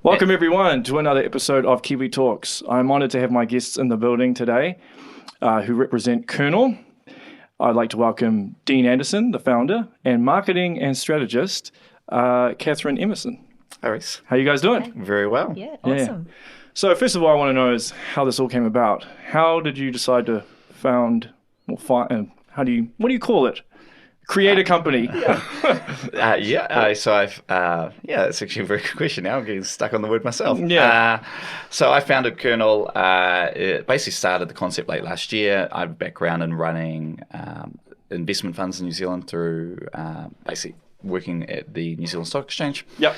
Welcome everyone to another episode of Kiwi Talks. I'm honoured to have my guests in the building today who represent Kernel. I'd like to welcome Dean Anderson, the founder, and marketing and strategist, Catherine Emerson. How are you guys doing? Okay. Very well. Yeah, awesome. Yeah. So first of all, I want to know is how this all came about. How did you decide to found, what do you call it? Create a company. So I've, that's actually a very good question now. I'm getting stuck on the word myself. Yeah. So I founded Kernel, it basically started the concept late last year. I have a background in running investment funds in New Zealand through basically working at the New Zealand Stock Exchange. Yep.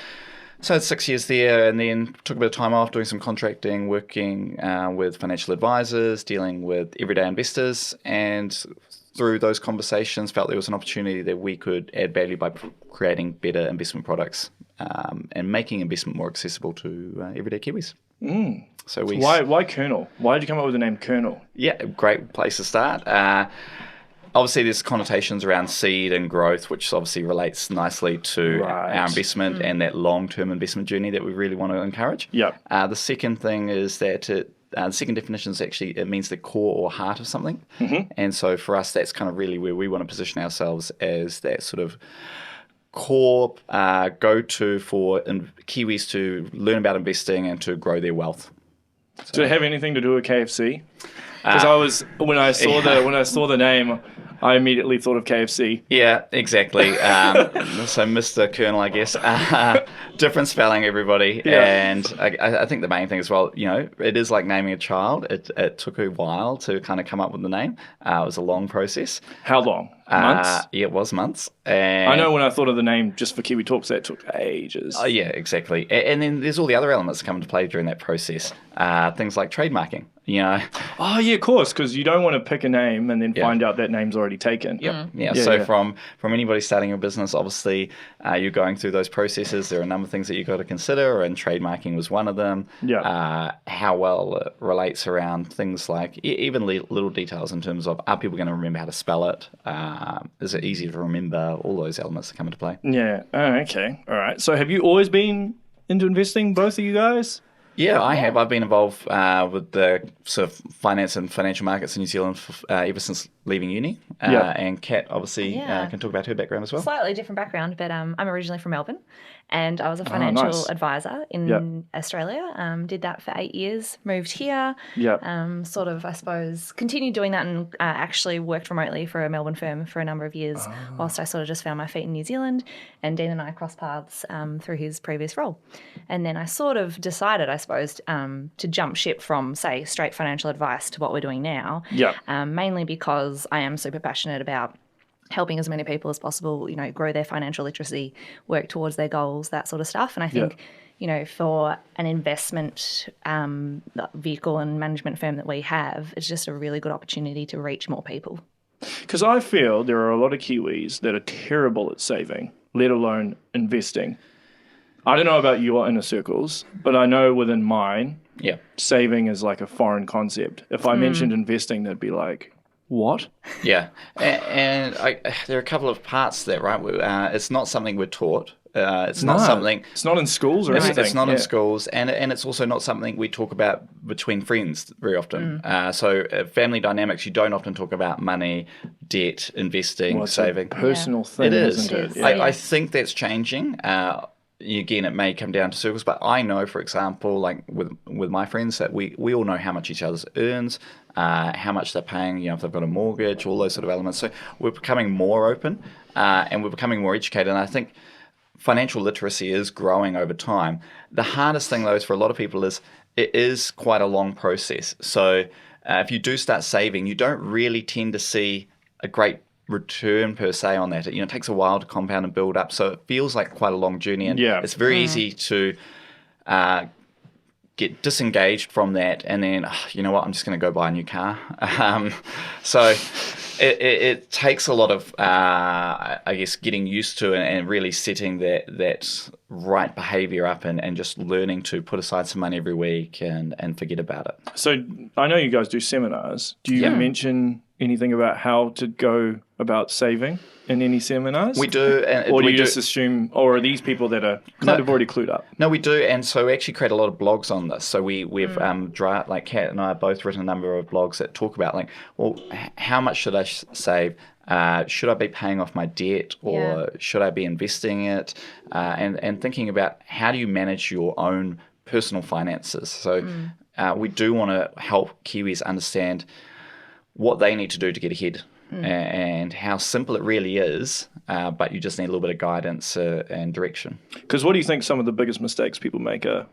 So I had 6 years there and then took a bit of time off doing some contracting, working with financial advisors, dealing with everyday investors, and through those conversations felt there was an opportunity that we could add value by creating better investment products and making investment more accessible to everyday Kiwis. Mm. So why Kernel? Why did you come up with the name Kernel? Yeah, great place to start. Obviously, there's connotations around seed and growth, which obviously relates nicely to our investment and that long-term investment journey that we really want to encourage. Yep. The second thing is that the second definition is actually, it means the core or heart of something. Mm-hmm. And so for us, that's kind of really where we want to position ourselves as that sort of core go-to for Kiwis to learn about investing and to grow their wealth. Did it have anything to do with KFC? Because when I saw the name, I immediately thought of KFC. Yeah, exactly. So Mr. Kernel, I guess. Different spelling, everybody. Yeah. And I think the main thing as well, it is like naming a child. It took a while to kind of come up with the name. It was a long process. How long? Months? Yeah, it was months. And I know when I thought of the name just for Kiwi Talks, that took ages. Oh, yeah, exactly. And then there's all the other elements that come into play during that process. Things like trademarking. Oh yeah, of course, because you don't want to pick a name and then find out that name's already taken. Yep. From anybody starting a business, obviously you're going through those processes. There are a number of things that you've got to consider, and trademarking was one of them. Yeah. How well it relates around things like even little details in terms of, are people going to remember how to spell it? Is it easy to remember? All those elements that come into play. Yeah. Oh, okay. All right. So have you always been into investing, both of you guys? Yeah, I have. I've been involved with the sort of finance and financial markets in New Zealand ever since leaving uni. And Kat obviously can talk about her background as well. Slightly different background, but I'm originally from Melbourne, and I was a financial advisor in Australia. Did that for 8 years, moved here, sort of, I suppose, continued doing that and actually worked remotely for a Melbourne firm for a number of years whilst I sort of just found my feet in New Zealand, and Dean and I crossed paths through his previous role. And then I sort of decided, I suppose, to jump ship from, say, straight financial advice to what we're doing now, mainly because I am super passionate about helping as many people as possible, grow their financial literacy, work towards their goals, that sort of stuff. And I think, for an investment vehicle and management firm that we have, it's just a really good opportunity to reach more people. Because I feel there are a lot of Kiwis that are terrible at saving, let alone investing. I don't know about your inner circles, but I know within mine, saving is like a foreign concept. If I mentioned investing, they'd be like, what? Yeah. And there are a couple of parts there, right? It's not something we're taught. It's not something. It's not in schools or anything. It's not in schools, and it's also not something we talk about between friends very often. So family dynamics, you don't often talk about money, debt, investing, saving. It's a personal thing, isn't it? Yeah. I think that's changing. Again, it may come down to circles, but I know, for example, like with my friends, that we all know how much each other earns, how much they're paying, if they've got a mortgage, all those sort of elements. So we're becoming more open and we're becoming more educated. And I think financial literacy is growing over time. The hardest thing, though, is for a lot of people is it is quite a long process. So if you do start saving, you don't really tend to see a great return per se on that. It takes a while to compound and build up, so it feels like quite a long journey, and it's very easy to get disengaged from that and then, you know what, I'm just going to go buy a new car. So it takes a lot of, I guess, getting used to and really setting that right behavior up and just learning to put aside some money every week and forget about it. So I know you guys do seminars. Do you mention anything about how to go about saving in any seminars? We do. Or do you just assume, or are these people that are kind of already clued up? No, we do. And so we actually create a lot of blogs on this. So we've, like Kat and I have both written a number of blogs that talk about like, well, how much should I save? Should I be paying off my debt, or should I be investing it? And thinking about how do you manage your own personal finances. So we do want to help Kiwis understand what they need to do to get ahead and how simple it really is, but you just need a little bit of guidance and direction. Because what do you think some of the biggest mistakes people make are?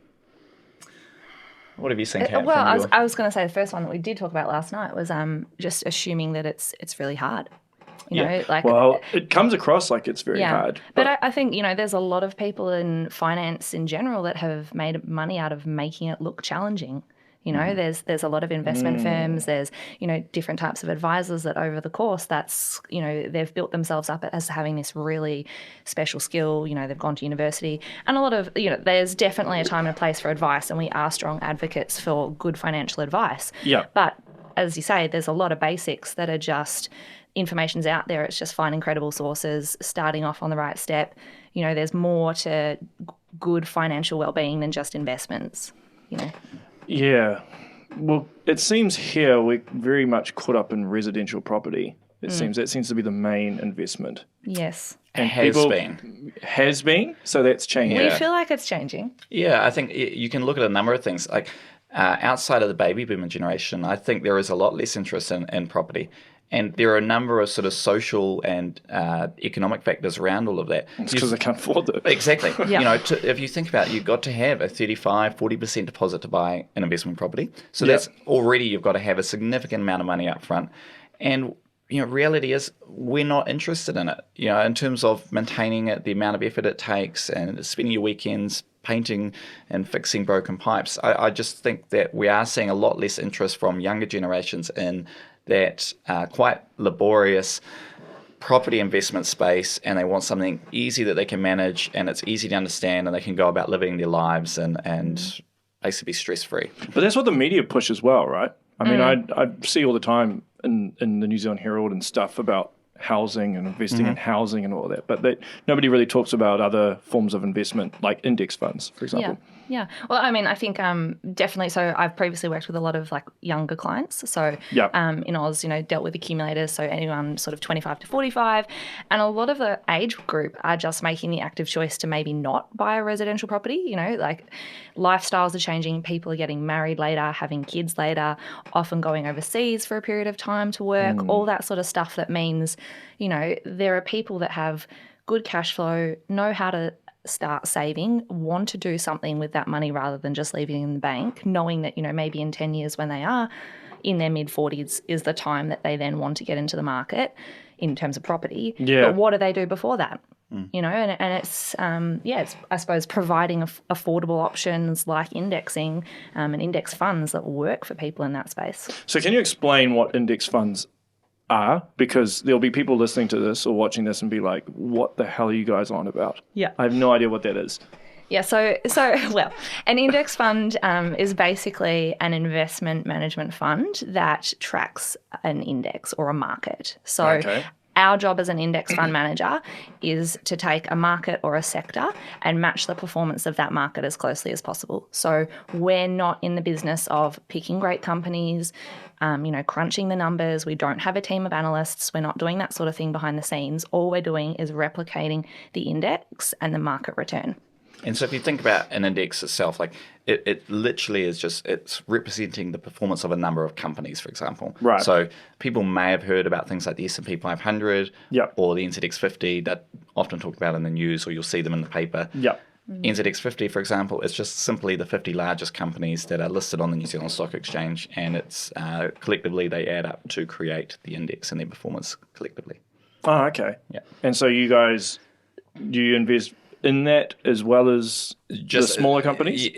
What have you seen, Kat? Well, I was going to say the first one that we did talk about last night was just assuming that it's really hard. You know, like, well, it comes across like it's very hard. But I think, there's a lot of people in finance in general that have made money out of making it look challenging. There's a lot of investment firms, there's, different types of advisors that over the course they've built themselves up as having this really special skill. They've gone to university, and a lot of, there's definitely a time and a place for advice, and we are strong advocates for good financial advice. Yeah. But as you say, there's a lot of basics that are just information's out there. It's just finding credible sources, starting off on the right step. There's more to good financial well-being than just investments, Yeah. Well, it seems here we're very much caught up in residential property. It seems that seems to be the main investment. Yes. And Has been. So that's changing. We feel like it's changing. Yeah, I think you can look at a number of things. Like outside of the baby boomer generation, I think there is a lot less interest in property. And there are a number of sort of social and economic factors around all of that. It's because they can't afford it. Exactly. If you think about it, you've got to have a 35, 40% deposit to buy an investment property. So that's already, you've got to have a significant amount of money up front. And, reality is we're not interested in it, in terms of maintaining it, the amount of effort it takes, and spending your weekends painting and fixing broken pipes. I just think that we are seeing a lot less interest from younger generations in that quite laborious property investment space, and they want something easy that they can manage, and it's easy to understand, and they can go about living their lives and basically be stress-free. But that's what the media push as well, right? I mean, I see all the time in the New Zealand Herald and stuff about housing and investing in housing and all that, but nobody really talks about other forms of investment like index funds, for example. Yeah. Well, I mean, I think definitely. So I've previously worked with a lot of like younger clients. So in Oz, dealt with accumulators. So anyone sort of 25 to 45. And a lot of the age group are just making the active choice to maybe not buy a residential property. Like lifestyles are changing. People are getting married later, having kids later, often going overseas for a period of time to work, all that sort of stuff that means, there are people that have good cash flow, know how to start saving, want to do something with that money rather than just leaving it in the bank, knowing that, maybe in 10 years when they are in their mid-40s is the time that they then want to get into the market in terms of property. Yeah. But what do they do before that? And it's, it's, I suppose, providing affordable options like indexing and index funds that work for people in that space. So can you explain what index funds are? Because there'll be people listening to this or watching this and be like, what the hell are you guys on about? Yeah. I have no idea what that is. Yeah, so well, an index fund is basically an investment management fund that tracks an index or a market. So our job as an index fund manager is to take a market or a sector and match the performance of that market as closely as possible. So we're not in the business of picking great companies, crunching the numbers. We don't have a team of analysts. We're not doing that sort of thing behind the scenes. All we're doing is replicating the index and the market return. And so if you think about an index itself, like it literally is just, it's representing the performance of a number of companies, for example. Right. So people may have heard about things like the S&P 500 or the NZX 50 that often talked about in the news, or you'll see them in the paper. Yeah. NZX 50, for example, is just simply the 50 largest companies that are listed on the New Zealand Stock Exchange, and it's collectively they add up to create the index and their performance collectively. Oh, okay. Yeah. And so you guys, do you invest in that as well as just the smaller companies?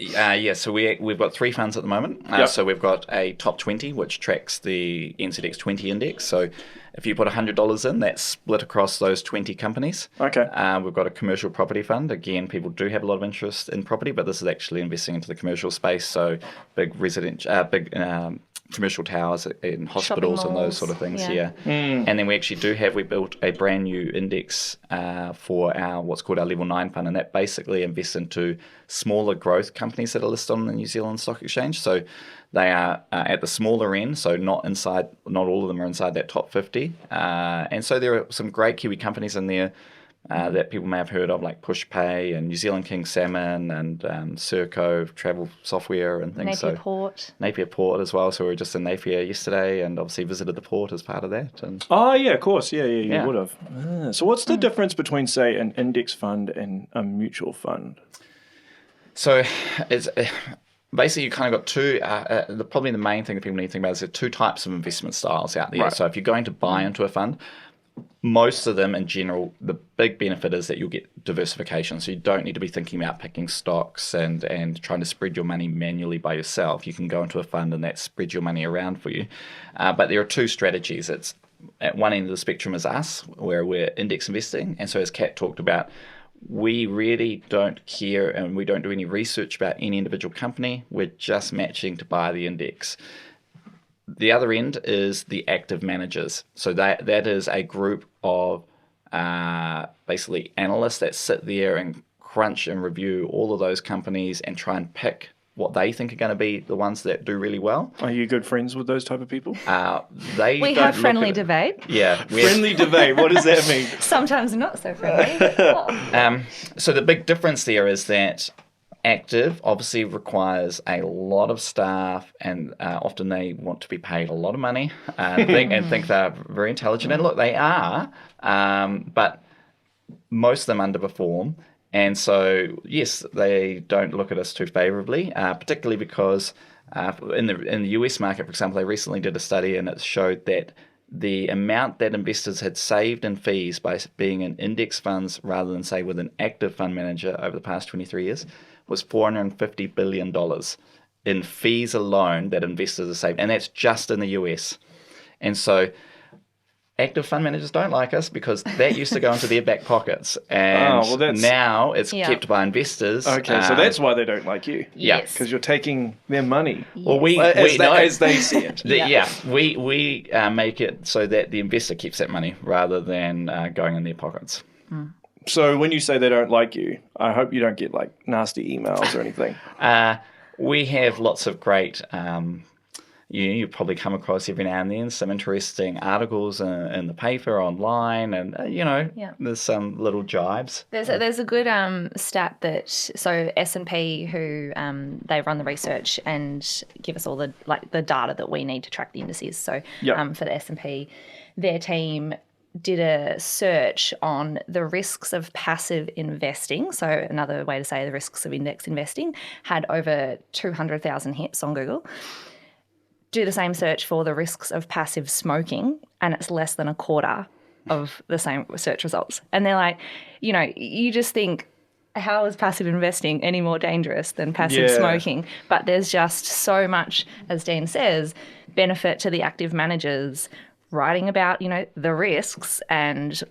So we've got 3 funds at the moment. So we've got a top 20, which tracks the NZX 20 index. So if you put $100 in, that's split across those 20 companies. Okay. We've got a commercial property fund. Again, people do have a lot of interest in property, but this is actually investing into the commercial space. So big commercial towers in hospitals and those sort of things here. And then we built a brand new index for our what's called our Level 9 fund, and that basically invests into smaller growth companies that are listed on the New Zealand Stock Exchange. So they are at the smaller end, so not all of them are inside that top 50. And so there are some great Kiwi companies in there that people may have heard of, like Pushpay and New Zealand King Salmon and Serco Travel Software and things. Napier Port as well. So we were just in Napier yesterday and obviously visited the port as part of that. And oh, yeah, of course. Yeah, you would have. So what's the difference between, say, an index fund and a mutual fund? So it's... basically, you kind of got two, probably the main thing that people need to think about is there are two types of investment styles out there. Right. So if you're going to buy into a fund, most of them in general, the big benefit is that you'll get diversification. So you don't need to be thinking about picking stocks and trying to spread your money manually by yourself. You can go into a fund and that spreads your money around for you. But there are two strategies. It's at one end of the spectrum is us, where we're index investing. And so as Kat talked about, we really don't care and we don't do any research about any individual company. We're just matching to buy the index. The other end is the active managers. So that is a group of basically analysts that sit there and crunch and review all of those companies and try and pick what they think are going to be the ones that do really well. Are you good friends with those type of people? We have friendly debate. Yeah. Friendly debate. What does that mean? Sometimes not so friendly. So the big difference there is that active obviously requires a lot of staff and often they want to be paid a lot of money and think they're very intelligent. And look, they are, but most of them underperform. And so, yes, they don't look at us too favourably, particularly because in the US market, for example, they recently did a study and it showed that the amount that investors had saved in fees by being in index funds rather than, say, with an active fund manager over the past 23 years was $450 billion in fees alone that investors have saved. And that's just in the US. And so active fund managers don't like us because that used to go into their back pockets. And now it's kept by investors. Okay, so that's why they don't like you. Yes. Because you're taking their money. Yes. Well, as they see it. We make it so that the investor keeps that money rather than going in their pockets. So when you say they don't like you, I hope you don't get like nasty emails or anything. We have lots of great... you probably come across every now and then some interesting articles in the paper, online, and there's some little jibes. There's a good stat that so S&P who they run the research and give us all the data that we need to track the indices. So for the S&P, their team did a search on the risks of passive investing. So another way to say the risks of index investing had over 200,000 hits on Google. Do the same search for the risks of passive smoking, and it's less than a quarter of the same search results. And they're like, you just think, how is passive investing any more dangerous than passive smoking? But there's just so much, as Dean says, benefit to the active managers writing about, the risks and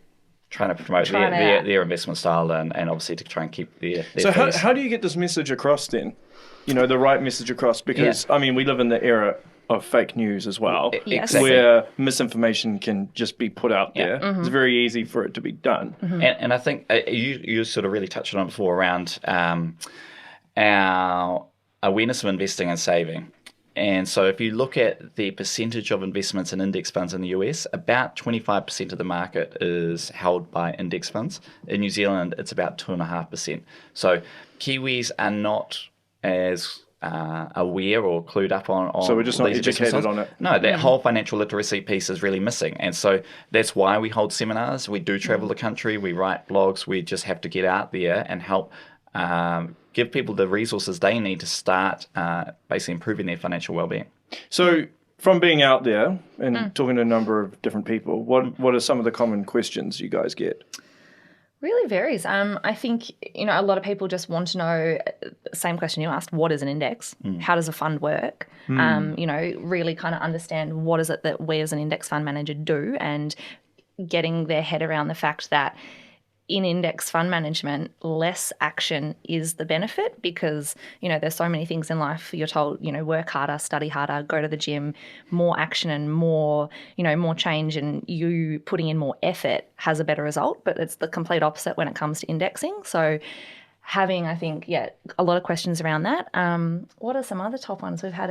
trying to promote their investment style and obviously to try and keep their So how do you get this message across then? The right message across? Because, we live in the era of fake news as well, where misinformation can just be put out there. Mm-hmm. It's very easy for it to be done. Mm-hmm. And I think you sort of really touched on it before around our awareness of investing and saving. And so if you look at the percentage of investments in index funds in the US, about 25% of the market is held by index funds. In New Zealand, it's about 2.5%. So Kiwis are not as aware or clued up on so we're just not educated on it. No, that whole financial literacy piece is really missing. And so that's why we hold seminars. We do travel the country. We write blogs. We just have to get out there and help give people the resources they need to start basically improving their financial well-being. So from being out there and talking to a number of different people, what are some of the common questions you guys get? Really varies. I think, a lot of people just want to know, same question you asked, what is an index? How does a fund work? Really kind of understand what is it that we as an index fund manager do and getting their head around the fact that in index fund management, less action is the benefit because, there's so many things in life you're told, work harder, study harder, go to the gym, more action and more, more change, and you putting in more effort has a better result. But it's the complete opposite when it comes to indexing. So having, I think, a lot of questions around that. What are some other top ones? We've had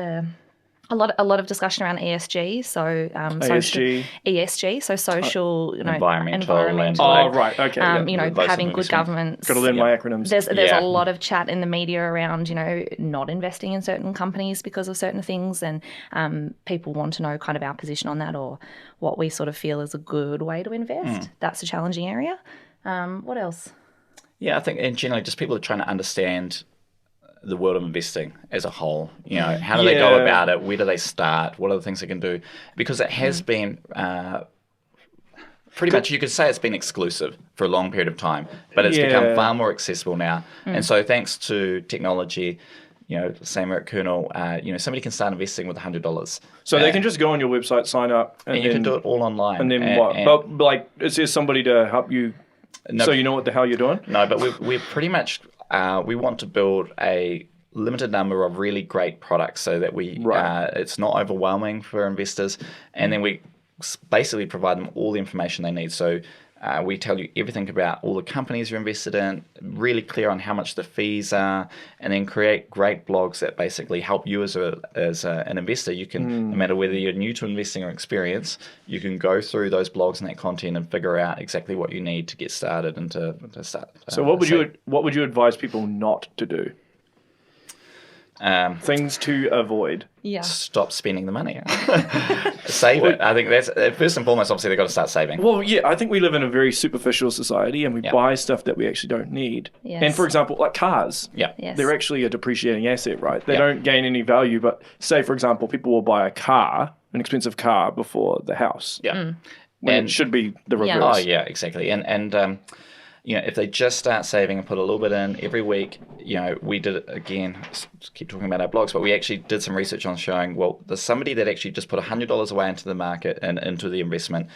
a lot of discussion around ESG, so ESG, so social, environmental. Oh, right, okay. Having good governance. Got to learn my acronyms. There's a lot of chat in the media around, not investing in certain companies because of certain things, and people want to know kind of our position on that or what we sort of feel is a good way to invest. That's a challenging area. What else? Yeah, I think in general, just people are trying to understand the world of investing as a whole. How do they go about it? Where do they start? What are the things they can do? Because it has been pretty much, you could say it's been exclusive for a long period of time, but it's become far more accessible now. And so thanks to technology, same at Kernel, somebody can start investing with $100. So they can just go on your website, sign up. And you can do it all online. And then what? But is there somebody to help you so you know what the hell you're doing? No, but we're pretty much, we want to build a limited number of really great products so that it's not overwhelming for investors. And then we basically provide them all the information they need. So we tell you everything about all the companies you're invested in, really clear on how much the fees are, and then create great blogs that basically help you as an investor. You can, no matter whether you're new to investing or experienced, you can go through those blogs and that content and figure out exactly what you need to get started and to start. So what would you advise people not to do? Things to avoid. Stop spending the money. Save it. I think that's first and foremost. Obviously, they've got to start saving. Well, I think we live in a very superficial society, and we buy stuff that we actually don't need. Yes. And for example, like cars, they're actually a depreciating asset, right? They don't gain any value. But say, for example, people will buy an expensive car, before the house. When it should be the reverse. Oh, yeah, exactly. And if they just start saving and put a little bit in every week, we did it again, keep talking about our blogs, but we actually did some research on showing, well, there's somebody that actually just put $100 away into the market and into the investment,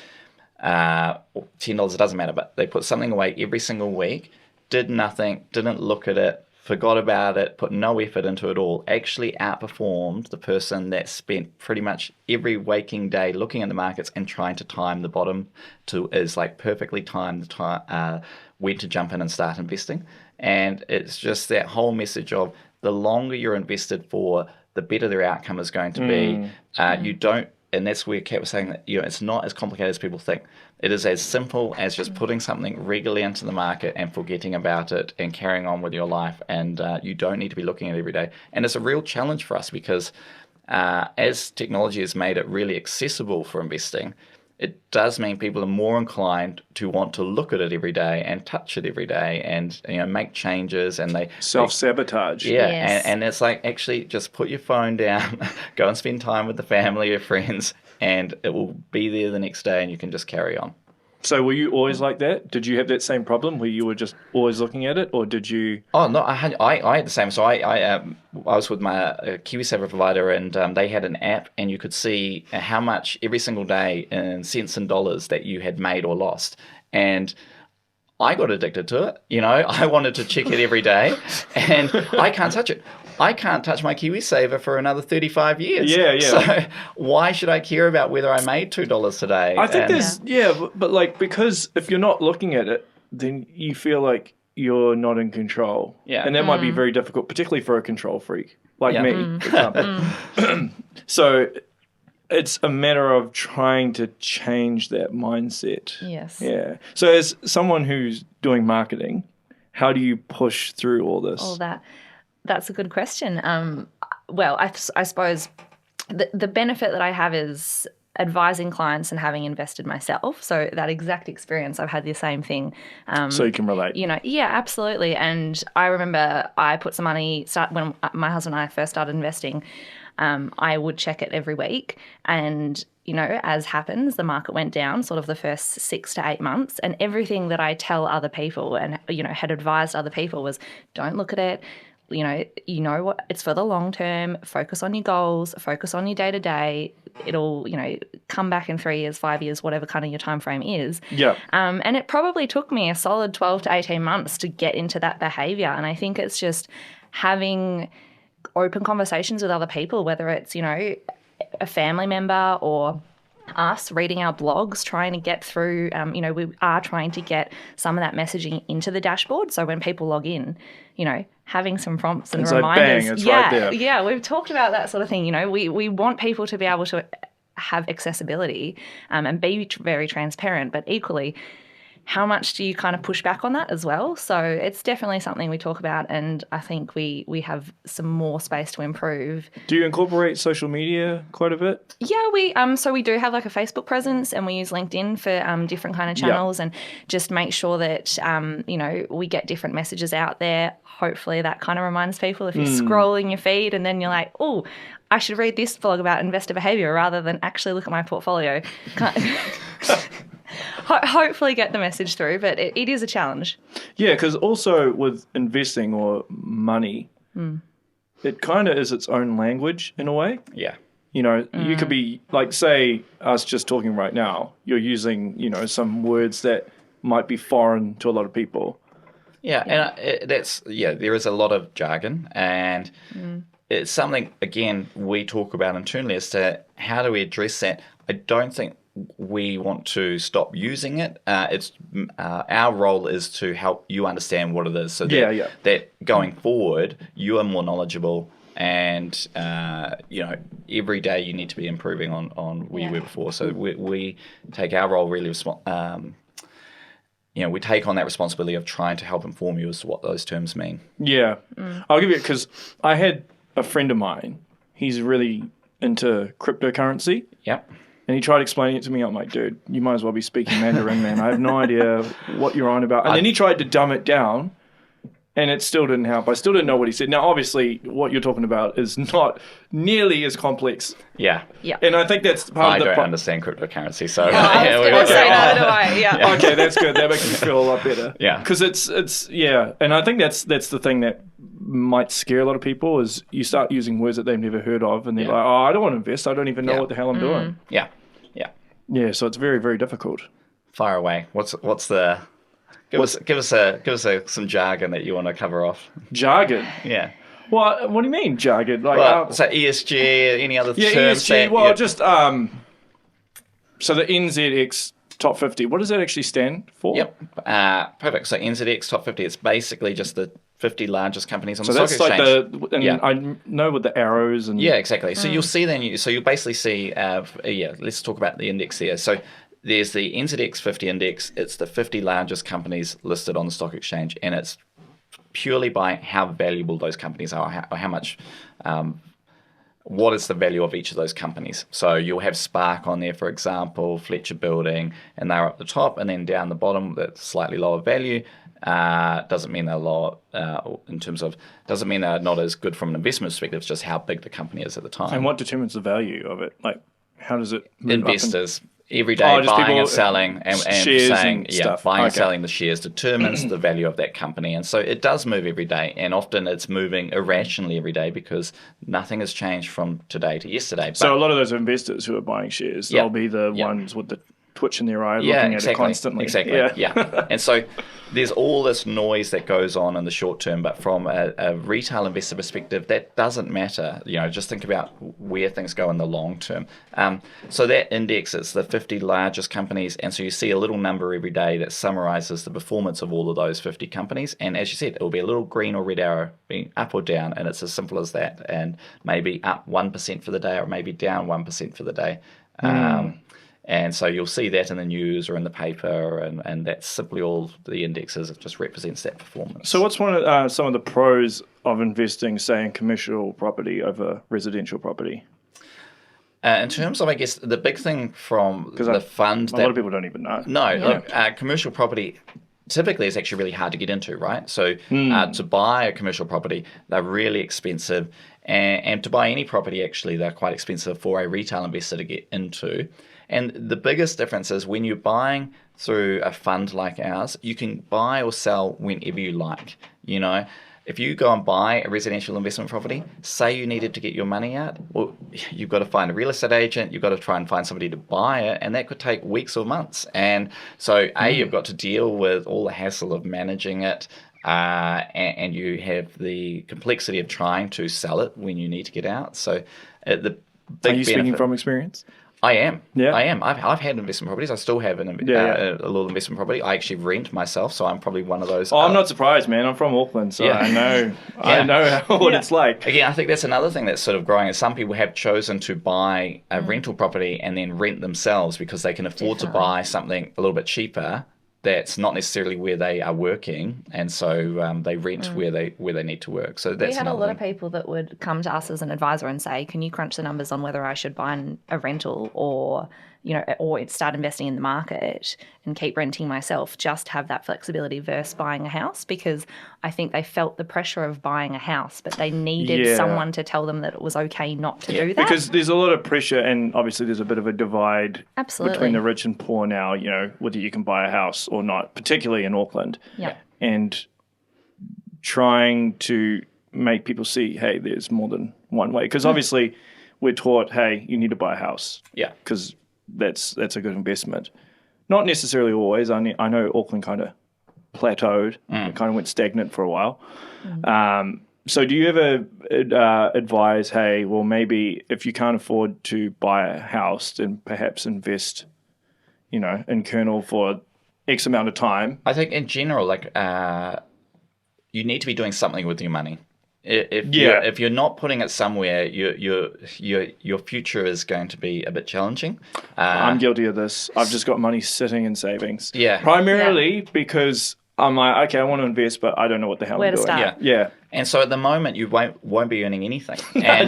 $10, it doesn't matter, but they put something away every single week, did nothing, didn't look at it, forgot about it, put no effort into it all, actually outperformed the person that spent pretty much every waking day looking at the markets and trying to time the bottom perfectly time the time when to jump in and start investing. And it's just that whole message of the longer you're invested for, the better their outcome is going to be. You don't, and that's where Kat was saying that it's not as complicated as people think. It is as simple as just putting something regularly into the market and forgetting about it and carrying on with your life. And you don't need to be looking at it every day. And it's a real challenge for us because as technology has made it really accessible for investing, it does mean people are more inclined to want to look at it every day and touch it every day and make changes, and they self-sabotage. And it's like, actually just put your phone down, go and spend time with the family or friends, and it will be there the next day and you can just carry on. So were you always like that? Did you have that same problem where you were just always looking at it, or did you? Oh no, I had the same. So I was with my Kiwis provider, and they had an app, and you could see how much every single day in cents and dollars that you had made or lost, and I got addicted to it. I wanted to check it every day, and I can't touch it. I can't touch my Kiwis saver for another 35 years. So why should I care about whether I made $2 today? I think but because if you're not looking at it, then you feel like you're not in control. Yeah. And that might be very difficult, particularly for a control freak like me, for example. So it's a matter of trying to change that mindset. Yes. Yeah. So as someone who's doing marketing, how do you push through all this? All that. That's a good question. Well, I suppose the benefit that I have is advising clients and having invested myself. So that exact experience, I've had the same thing. So you can relate. Yeah, absolutely. And I remember I put some money, when my husband and I first started investing, I would check it every week. And, as happens, the market went down sort of the first 6 to 8 months. And everything that I tell other people and, had advised other people was, don't look at it. you know what, it's for the long term. Focus on your goals, focus on your day-to-day. It'll, come back in 3 years, 5 years, whatever kind of your time frame is. Yeah. And it probably took me a solid 12 to 18 months to get into that behavior. And I think it's just having open conversations with other people, whether it's, a family member or us reading our blogs, trying to get through, we are trying to get some of that messaging into the dashboard. So when people log in, having some prompts and reminders. Bang, it's right there. Yeah, we've talked about that sort of thing. We want people to be able to have accessibility and be very transparent, but equally, how much do you kind of push back on that as well? So it's definitely something we talk about, and I think we have some more space to improve. Do you incorporate social media quite a bit? Yeah, we do have like a Facebook presence, and we use LinkedIn for different kind of channels, and just make sure that we get different messages out there. Hopefully that kind of reminds people if you're scrolling your feed and then you're like, oh, I should read this blog about investor behavior rather than actually look at my portfolio. Hopefully get the message through, but it is a challenge. Yeah, because also with investing or money, it kind of is its own language in a way. Yeah. You could be, like, say, us just talking right now, you're using, some words that might be foreign to a lot of people. Yeah, and there is a lot of jargon, and it's something, again, we talk about internally as to how do we address that. I don't think we want to stop using it. It's our role is to help you understand what it is, so that going forward you are more knowledgeable, and every day you need to be improving on where you were before. So we take our role really we take on that responsibility of trying to help inform you as to what those terms mean. Yeah, I'll give you, because I had a friend of mine. He's really into cryptocurrency. Yep. And he tried explaining it to me. I'm like, dude, you might as well be speaking Mandarin, man. I have no idea what you're on about. And then he tried to dumb it down, and it still didn't help. I still didn't know what he said. Now, obviously, what you're talking about is not nearly as complex. Yeah. And I think that's part of the... I don't understand cryptocurrency, so... I was going to say neither do I, yeah. Okay, that's good. That makes me feel a lot better. Yeah. Because it's and I think that's the thing that might scare a lot of people, is you start using words that they've never heard of, and they're like, oh, I don't want to invest. I don't even know what the hell I'm doing. Yeah. Yeah, so it's very, very difficult. Fire away. What's the... Give us some jargon that you want to cover off. Jargon? Yeah. Well, what do you mean, jargon? Like, so ESG, any other terms? ESG, well, just... So the NZX Top 50, what does that actually stand for? Yep. Perfect. So NZX Top 50, it's basically just the 50 largest companies on the stock exchange. So that's like I know with the arrows and... Yeah, exactly. So you'll see then, so you'll basically see, let's talk about the index there. So there's the NZX 50 index. It's the 50 largest companies listed on the stock exchange, and it's purely by how valuable those companies are, or how much... what is the value of each of those companies? So you'll have Spark on there, for example, Fletcher Building, and they're up the top, and then down the bottom, that's slightly lower value. Doesn't mean they're lower doesn't mean they're not as good from an investment perspective. It's just how big the company is at the time. And what determines the value of it? Like, how does it move Investors every day buying and selling and saying, stuff. Buying and selling the shares determines the value of that company. And so it does move every day. And often it's moving irrationally every day because nothing has changed from today to yesterday. So a lot of those investors who are buying shares, they'll be the ones with the twitch in their eye looking at it constantly. Exactly. Yeah. And so there's all this noise that goes on in the short term, but from a retail investor perspective, that doesn't matter. Just think about where things go in the long term. So that index is the 50 largest companies, and so you see a little number every day that summarizes the performance of all of those 50 companies. And as you said, it will be a little green or red arrow being up or down, and it's as simple as that. And maybe up 1% for the day, or maybe down 1% for the day. And so you'll see that in the news or in the paper, and that's simply all the indexes. It just represents that performance. So what's one of some of the pros of investing, say, in commercial property over residential property? In terms of, I guess, the big thing from the fund... A lot of people don't even know. No, look, commercial property typically is actually really hard to get into, right? So to buy a commercial property, they're really expensive. And to buy any property, actually, they're quite expensive for a retail investor to get into. And the biggest difference is when you're buying through a fund like ours, you can buy or sell whenever you like. if you go and buy a residential investment property, say you needed to get your money out, well, you've got to find a real estate agent, you've got to try and find somebody to buy it, and that could take weeks or months. And so, you've got to deal with all the hassle of managing it, and you have the complexity of trying to sell it when you need to get out. So, the big Are you speaking from experience? I am. Yeah. I am. I've had investment properties. I still have a little investment property. I actually rent myself, so I'm probably one of those. Oh, I'm not surprised, man. I'm from Auckland, so I know what it's like. Again, I think that's another thing that's sort of growing. Is some people have chosen to buy a rental property and then rent themselves because they can afford to buy something a little bit cheaper. That's not necessarily where they are working, and so they rent where they need to work. So that's we had a lot of people that would come to us as an advisor and say, "Can you crunch the numbers on whether I should buy a rental or start investing in the market and keep renting myself? Just have that flexibility versus buying a house." Because I think they felt the pressure of buying a house, but they needed someone to tell them that it was okay not to do that. Because there's a lot of pressure, and obviously there's a bit of a divide between the rich and poor now, whether you can buy a house or not, particularly in Auckland. Yeah. And trying to make people see, hey, there's more than one way. Because obviously we're taught, hey, you need to buy a house. Yeah. Because that's a good investment. Not necessarily always. I know Auckland kind of plateaued. It kind of went stagnant for a while. So do you ever advise, hey, well, maybe if you can't afford to buy a house, then perhaps invest, in Kernel for X amount of time? I think in general, you need to be doing something with your money. If you're not putting it somewhere, your future is going to be a bit challenging. I'm guilty of this. I've just got money sitting in savings. Yeah. Primarily because I'm like, okay, I want to invest, but I don't know what the hell I'm doing. Start? Yeah. And so at the moment, you won't be earning anything. No.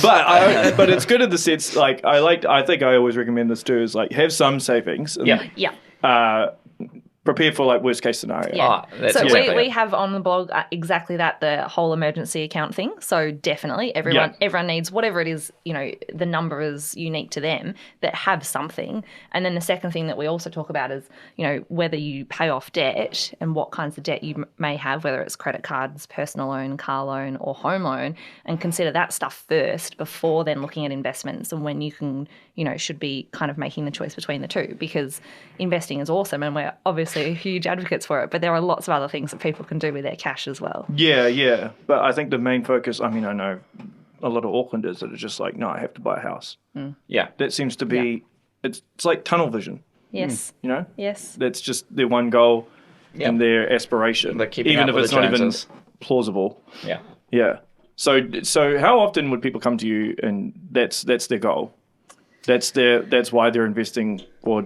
But it's good in the sense, I think I always recommend this too, is have some savings. And, prepare for worst case scenario. Yeah. So we have on the blog exactly that, the whole emergency account thing. So definitely everyone needs whatever it is, the number is unique to them, that have something. And then the second thing that we also talk about is, whether you pay off debt and what kinds of debt you may have, whether it's credit cards, personal loan, car loan or home loan, and consider that stuff first before then looking at investments and when you can, should be kind of making the choice between the two, because investing is awesome and we're obviously huge advocates for it, but there are lots of other things that people can do with their cash as well. Yeah. But I think the main focus, I know a lot of Aucklanders that are just no, I have to buy a house. Yeah. That seems to be, it's like tunnel vision. Yes. Yes. That's just their one goal and their aspiration. Even if it's not even plausible. Yeah. Yeah. So how often would people come to you and that's their goal? That's why they're investing, or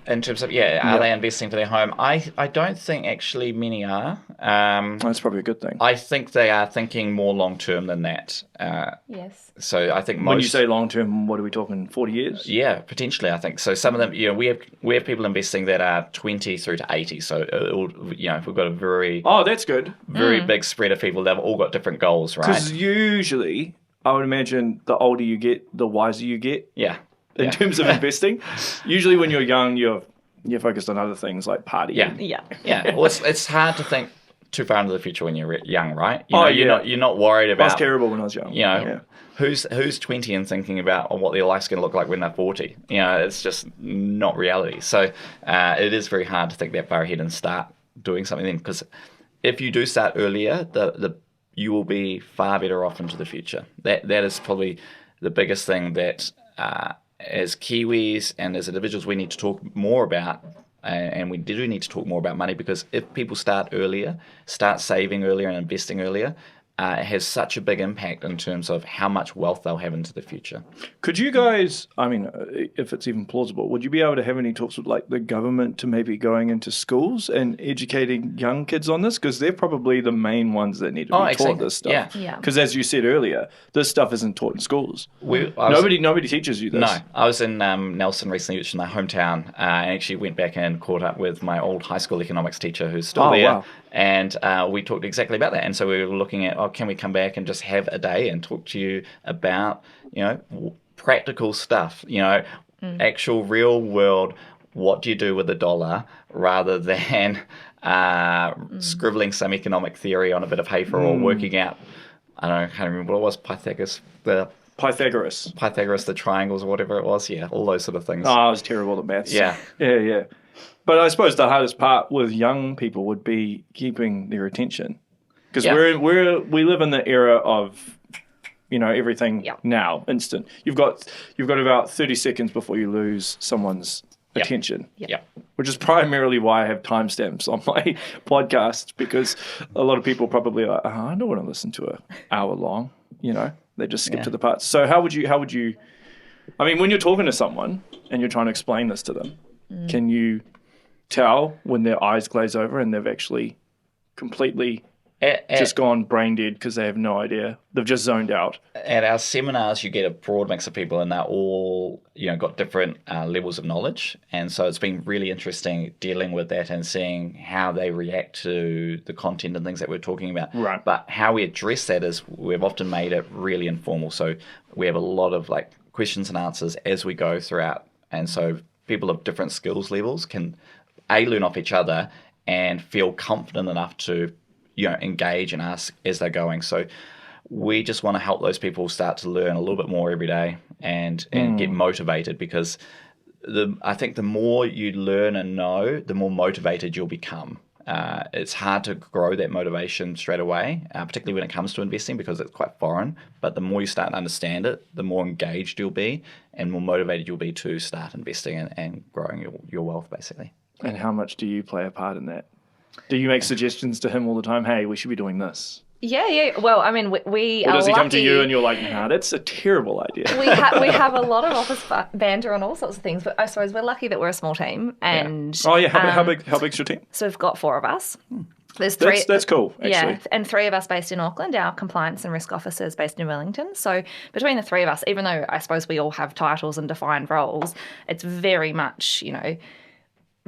in terms of are they investing for their home? I don't think actually many are. That's probably a good thing. I think they are thinking more long term than that. Yes. So I think when you say long term, what are we talking? 40 years? Yeah, potentially. I think so. Some of them, we have people investing that are 20 through to 80. So we've got a very that's good, very big spread of people. They've all got different goals, right? Because usually, I would imagine the older you get, the wiser you get. Yeah. In terms of investing, usually when you're young, you're focused on other things like partying. Yeah. Well, it's hard to think too far into the future when you're young, right? You're not worried about. I was terrible when I was young. Who's 20 and thinking about what their life's going to look like when they're 40. It's just not reality. So it is very hard to think that far ahead and start doing something then, because if you do start earlier, you will be far better off into the future. That is probably the biggest thing that. As Kiwis and as individuals, we need to talk more about, and we do need to talk more about money, because if people start saving earlier and investing earlier, it has such a big impact in terms of how much wealth they'll have into the future. Could you guys, if it's even plausible, would you be able to have any talks with the government to maybe going into schools and educating young kids on this? Because they're probably the main ones that need to be taught this stuff. Yeah. Because as you said earlier, this stuff isn't taught in schools. Nobody teaches you this. No. I was in Nelson recently, which is my hometown. I actually went back and caught up with my old high school economics teacher who's still there. Wow. And we talked exactly about that. And so we were looking at, can we come back and just have a day and talk to you about, practical stuff, actual real world, what do you do with $1 rather than scribbling some economic theory on a bit of paper or working out, I can't remember what it was, Pythagoras, the triangles or whatever it was. Yeah, all those sort of things. Oh, I was terrible at maths. Yeah. Yeah. But I suppose the hardest part with young people would be keeping their attention. Because we live in the era of, everything now, instant. You've got about 30 seconds before you lose someone's attention. Yeah. Which is primarily why I have timestamps on my podcast, because a lot of people probably are, I don't want to listen to an hour long, they just skip to the parts. So how would you, when you're talking to someone and you're trying to explain this to them, can you tell when their eyes glaze over and they've actually completely just gone brain dead because they have no idea? They've just zoned out. At our seminars, you get a broad mix of people, and they're all, got different levels of knowledge. And so it's been really interesting dealing with that and seeing how they react to the content and things that we're talking about. Right. But how we address that is we've often made it really informal. So we have a lot of questions and answers as we go throughout. And so people of different skills levels can learn off each other and feel confident enough to engage and ask as they're going. So we just want to help those people start to learn a little bit more every day and get motivated, because I think the more you learn and know, the more motivated you'll become. It's hard to grow that motivation straight away, particularly when it comes to investing, because it's quite foreign. But the more you start to understand it, the more engaged you'll be and more motivated you'll be to start investing and growing your wealth, basically. And how much do you play a part in that? Do you make suggestions to him all the time? Hey, we should be doing this. Yeah. Well, we or does he lucky. Come to you and you're like, nah, that's a terrible idea? We have a lot of office banter and all sorts of things, but I suppose we're lucky that we're a small team. And how big's your team? So we've got 4 of us. There's 3. That's cool, actually. Yeah, and 3 of us based in Auckland, our compliance and risk officers based in Wellington. So between the 3 of us, even though I suppose we all have titles and defined roles, it's very much,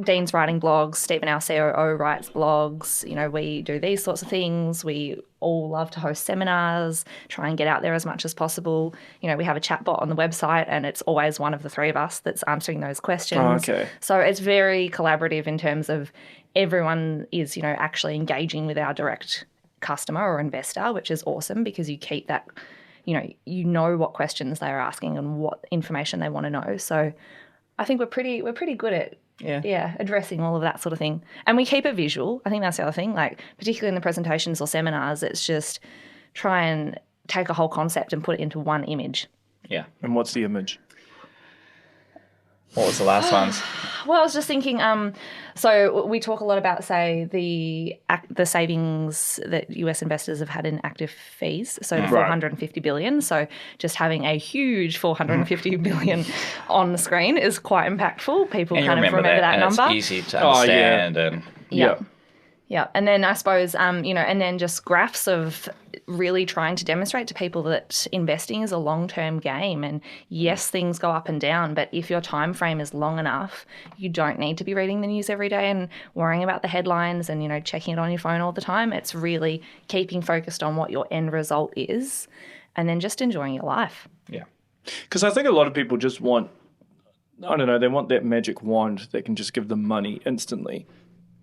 Dean's writing blogs, Stephen, our COO, writes blogs. We do these sorts of things. We all love to host seminars, try and get out there as much as possible. We have a chat bot on the website, and it's always one of the 3 of us that's answering those questions. Oh, okay. So it's very collaborative in terms of everyone is, actually engaging with our direct customer or investor, which is awesome, because you keep that, you know what questions they're asking and what information they want to know. So I think we're pretty good at addressing all of that sort of thing. And we keep it visual. I think that's the other thing, particularly in the presentations or seminars, it's just try and take a whole concept and put it into one image. Yeah. And what's the image? What was the last ones? Well, I was just thinking, so we talk a lot about, say, the savings that US investors have had in active fees, so $450 billion. So just having a huge $450 billion on the screen is quite impactful. People kind of remember that number. It's easy to understand. Yeah. And then I suppose, and then just graphs of really trying to demonstrate to people that investing is a long-term game. And yes, things go up and down, but if your time frame is long enough, you don't need to be reading the news every day and worrying about the headlines and, checking it on your phone all the time. It's really keeping focused on what your end result is and then just enjoying your life. Yeah. Because I think a lot of people just want, they want that magic wand that can just give them money instantly.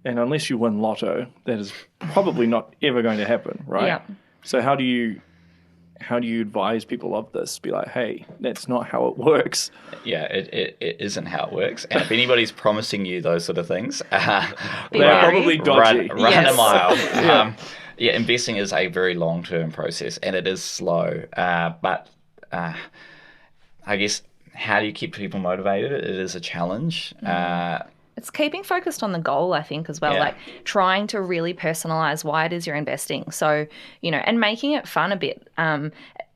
And unless you win lotto, that is probably not ever going to happen, right? Yeah. So how do you advise people of this? Be like, hey, that's not how it works. Yeah, it isn't how it works. And if anybody's promising you those sort of things, they're probably dodgy. Run a mile. Investing is a very long-term process, and it is slow. But I guess, how do you keep people motivated? It is a challenge. It's keeping focused on the goal, I think, as well, trying to really personalize why it is you're investing. So, and making it fun a bit.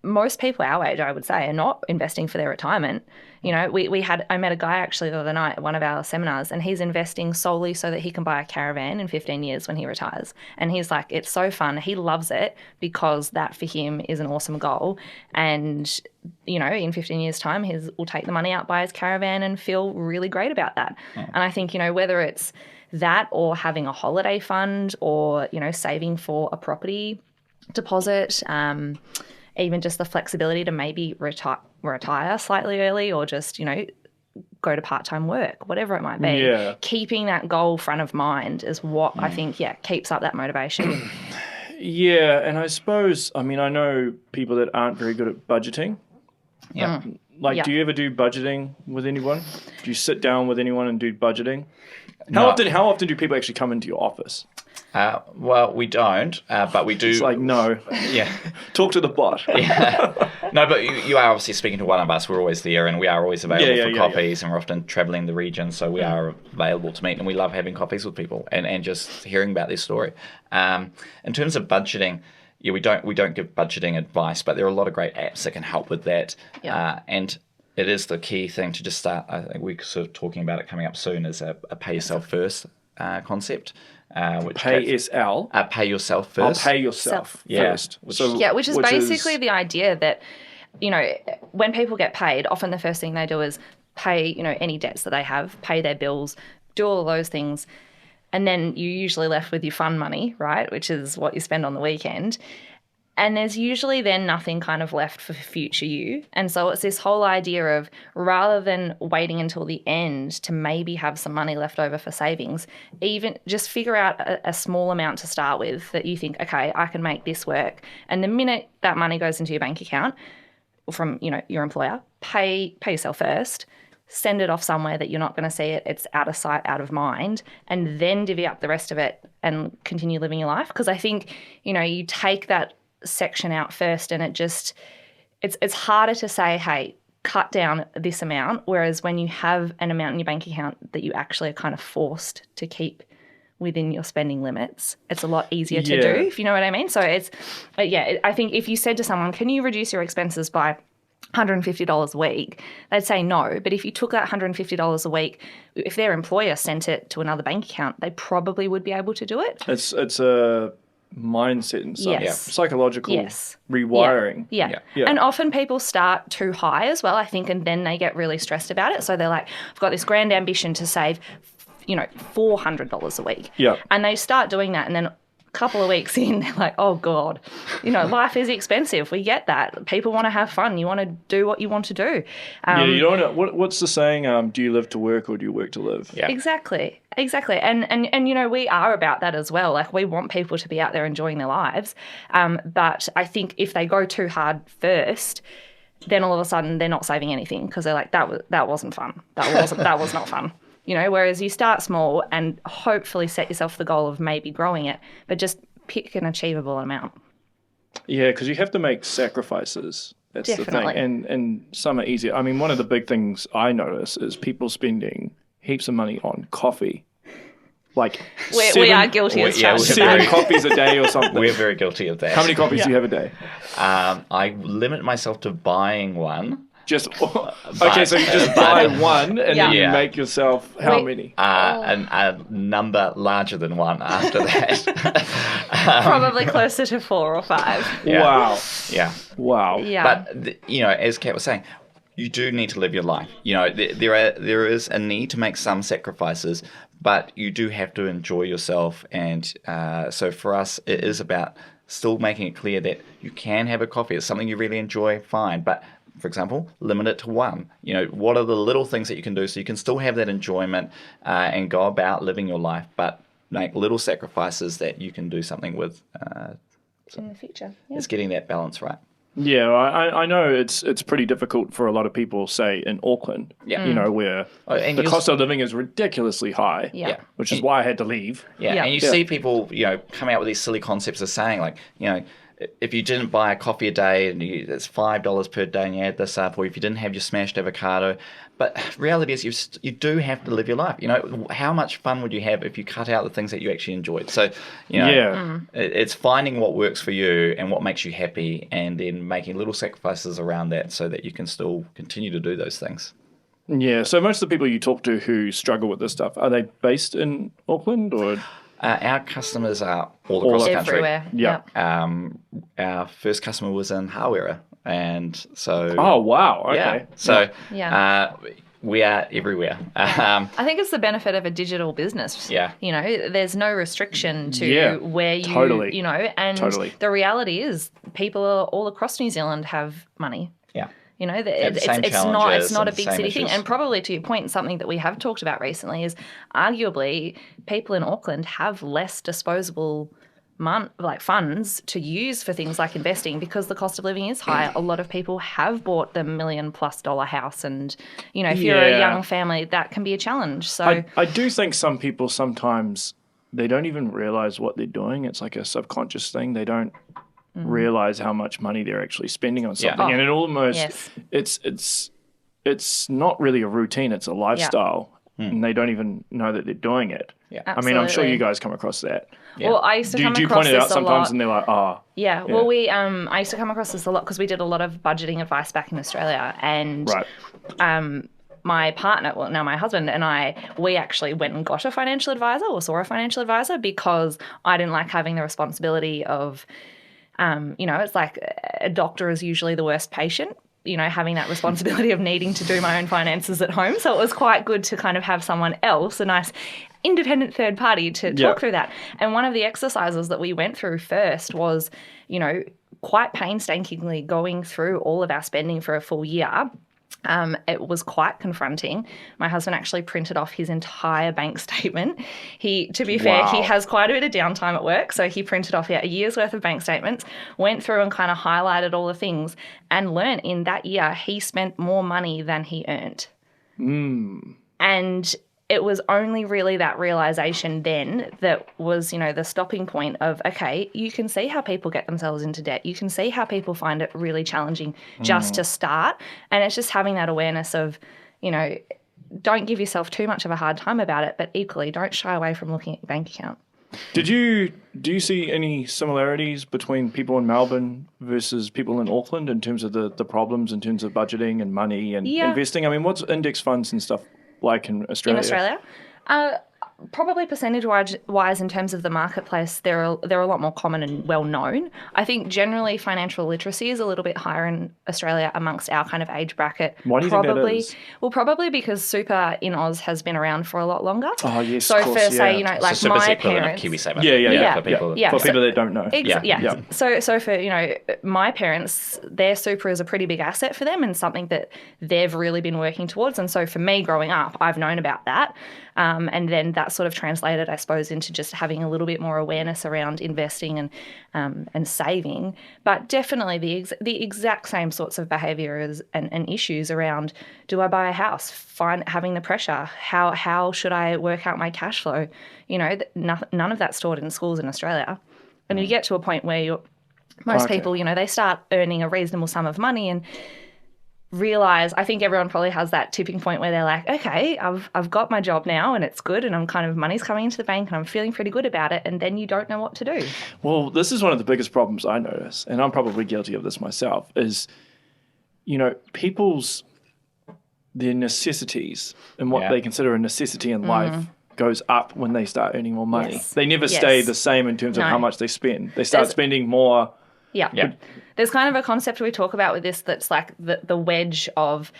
Most people our age, I would say, are not investing for their retirement. I met a guy actually the other night at one of our seminars, and he's investing solely so that he can buy a caravan in 15 years when he retires. And he's like, it's so fun. He loves it because that for him is an awesome goal. And, in 15 years' time, will take the money out, buy his caravan and feel really great about that. Oh. And I think, whether it's that or having a holiday fund or, saving for a property deposit, even just the flexibility to maybe retire slightly early or just, go to part-time work, whatever it might be. Yeah. Keeping that goal front of mind is what I think, keeps up that motivation. Yeah, and I suppose, I mean, I know people that aren't very good at budgeting. Yeah. Do you ever do budgeting with anyone? Do you sit down with anyone and do budgeting? How often do people actually come into your office? Well, we don't, but we do. It's like, no. Yeah. Talk to the bot. Yeah. No, but you are obviously speaking to one of us. We're always there, and we are always available for coffees, and we're often traveling the region, so we are available to meet, and we love having coffees with people and just hearing about their story. In terms of budgeting, we don't give budgeting advice, but there are a lot of great apps that can help with that. Yeah. And it is the key thing to just start. I think we're sort of talking about it coming up soon as a pay yourself first concept. Pay yourself first. Pay yourself first. Which is basically the idea that, when people get paid, often the first thing they do is pay, any debts that they have, pay their bills, do all of those things. And then you're usually left with your fun money, right, which is what you spend on the weekend. And there's usually then nothing kind of left for future you. And so it's this whole idea of, rather than waiting until the end to maybe have some money left over for savings, even just figure out a small amount to start with that you think, okay, I can make this work. And the minute that money goes into your bank account from, your employer, pay yourself first. Send it off somewhere that you're not going to see it. It's out of sight, out of mind, and then divvy up the rest of it and continue living your life. Because I think, you take that section out first and it's harder to say, hey, cut down this amount. Whereas when you have an amount in your bank account that you actually are kind of forced to keep within your spending limits, it's a lot easier to do, if you know what I mean. So I think if you said to someone, can you reduce your expenses by $150 a week, they'd say no. But if you took that $150 a week, if their employer sent it to another bank account, they probably would be able to do it. It's a mindset and stuff. Yes. Psychological rewiring. Yeah. And often people start too high as well, I think, and then they get really stressed about it. So they're like, I've got this grand ambition to save, $400 a week. Yeah. And they start doing that, and then couple of weeks in, they're like, oh God, life is expensive. We get that. People want to have fun. You want to do what you want to do. You don't know. What's the saying? Do you live to work or do you work to live? Yeah. Exactly. And we are about that as well. Like, we want people to be out there enjoying their lives. But I think if they go too hard first, then all of a sudden they're not saving anything because they're like, that wasn't fun. That was not fun. Whereas you start small and hopefully set yourself the goal of maybe growing it, but just pick an achievable amount. Yeah, because you have to make sacrifices. That's Definitely. the thing. And some are easier. I mean, one of the big things I notice is people spending heaps of money on coffee. Like we are guilty as charged. 7 coffees a day or something. We're very guilty of that. How many coffees do you have a day? I limit myself to buying one. So you just buy one and then you make yourself how many? A number larger than one after that. Probably closer to 4 or 5. Yeah. Wow. Yeah. Wow. Yeah. But, as Kat was saying, you do need to live your life. There is a need to make some sacrifices, but you do have to enjoy yourself. And so for us, it is about still making it clear that you can have a coffee. It's something you really enjoy, fine. But for example, limit it to one. What are the little things that you can do so you can still have that enjoyment and go about living your life, but make little sacrifices that you can do something with in the future. It's getting that balance right. Yeah, I know it's pretty difficult for a lot of people, say, in Auckland, where the cost of living is ridiculously high, which is why I had to leave. Yeah. And you see people, come out with these silly concepts of saying, like, if you didn't buy a coffee a day and it's $5 per day and you add this up, or if you didn't have your smashed avocado. But reality is you do have to live your life. How much fun would you have if you cut out the things that you actually enjoyed? So, it's finding what works for you and what makes you happy, and then making little sacrifices around that so that you can still continue to do those things. Yeah, so most of the people you talk to who struggle with this stuff, are they based in Auckland or...? Our customers are all across the country. Everywhere. Yeah. Our first customer was in Hawera, and so. Oh wow! Okay. Yeah. So we are everywhere. I think it's the benefit of a digital business. Yeah. There's no restriction to where you. Totally. And the reality is, people all across New Zealand have money. Yeah. You know, it's not a big city thing. And probably to your point, something that we have talked about recently is arguably people in Auckland have less disposable funds to use for things like investing because the cost of living is high. A lot of people have bought the $1 million+ house, and you know, if you're a young family, that can be a challenge. So I do think some people sometimes they don't even realize what they're doing. It's like a subconscious thing. They don't realize how much money they're actually spending on something, and it almost it's not really a routine. It's a lifestyle, and they don't even know that they're doing it. Yeah, I mean, I'm sure you guys come across that. Yeah. Well, I used to come across this a lot. Do you point it out sometimes and they're like, Yeah, well, I used to come across this a lot because we did a lot of budgeting advice back in Australia, and my partner, well, now my husband and I, we actually went and got a financial advisor or saw a financial advisor because I didn't like having the responsibility of, you know, it's like a doctor is usually the worst patient, you know, having that responsibility of needing to do my own finances at home. So it was quite good to kind of have someone else, a nice independent third party, to talk through that. And one of the exercises that we went through first was, you know, quite painstakingly going through all of our spending for a full year. It was quite confronting. My husband actually printed off his entire bank statement. To be fair, he has quite a bit of downtime at work, so he printed off a year's worth of bank statements, went through and kind of highlighted all the things, and learned in that year he spent more money than he earned. And it was only really that realization then that was, you know, the stopping point of, okay, you can see how people get themselves into debt. You can see how people find it really challenging just to start. And it's just having that awareness of, you know, don't give yourself too much of a hard time about it, but equally don't shy away from looking at your bank account. Do you see any similarities between people in Melbourne versus people in Auckland in terms of the problems in terms of budgeting and money and investing? I mean, what's index funds and stuff like in Australia? In Australia? Probably percentage-wise in terms of the marketplace, they're a lot more common and well-known. I think generally financial literacy is a little bit higher in Australia amongst our kind of age bracket. Why do you think that is? Well, probably because super in Oz has been around for a lot longer. Oh, yes, so of course, for, say, you know, like so my parents... KiwiSaver. For people that don't know. So for, you know, my parents, their super is a pretty big asset for them and something that they've really been working towards. And so for me growing up, I've known about that. And then that sort of translated, I suppose, into just having a little bit more awareness around investing and saving. But definitely the exact same sorts of behaviours and issues around, do I buy a house? Having the pressure. How should I work out my cash flow? You know, none of that's taught in schools in Australia. And you get to a point where most people, you know, they start earning a reasonable sum of money and realize, I think everyone probably has that tipping point where they're like, okay, I've got my job now and it's good and I'm kind of, money's coming into the bank and I'm feeling pretty good about it, and then you don't know what to do. Well, this is one of the biggest problems I notice, and I'm probably guilty of this myself, is, you know, their necessities and what they consider a necessity in life goes up when they start earning more money. Yes. They never stay the same in terms of how much they spend. They start spending more. Yeah. There's kind of a concept we talk about with this that's like the wedge of,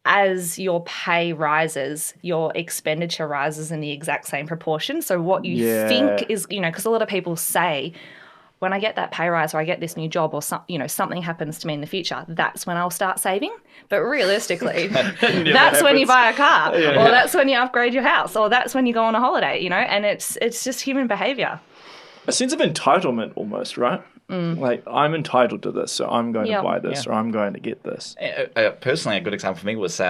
as your pay rises, your expenditure rises in the exact same proportion. So what you think is, you know, because a lot of people say, when I get that pay rise or I get this new job or something happens to me in the future, that's when I'll start saving. But realistically, that's when you buy a car, or that's when you upgrade your house, or that's when you go on a holiday, you know, and it's just human behaviour. A sense of entitlement almost, right? Like, I'm entitled to this, so I'm going to buy this, or I'm going to get this. Personally, a good example for me was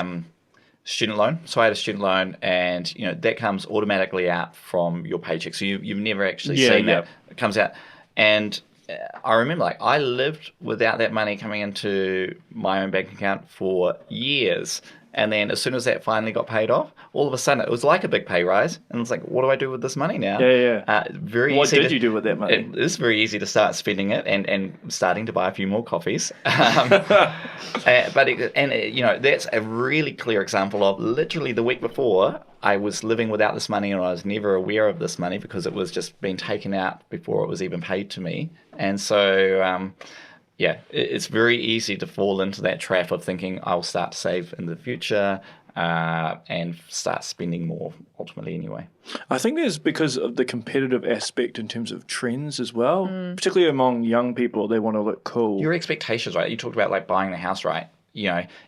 student loan. So I had a student loan, and you know that comes automatically out from your paycheck. So you've never actually seen that. It comes out, and I remember, like, I lived without that money coming into my own bank account for years. And then as soon as that finally got paid off, all of a sudden it was like a big pay rise. And it's like, what do I do with this money now? What did you do with that money? It is very easy to start spending it and starting to buy a few more coffees. But you know, that's a really clear example of literally the week before I was living without this money, and I was never aware of this money because it was just being taken out before it was even paid to me. And so... it's very easy to fall into that trap of thinking I'll start to save in the future and start spending more ultimately anyway. I think there's because of the competitive aspect in terms of trends as well, particularly among young people. They want to look cool. Your expectations, right? You talked about like buying the house, right?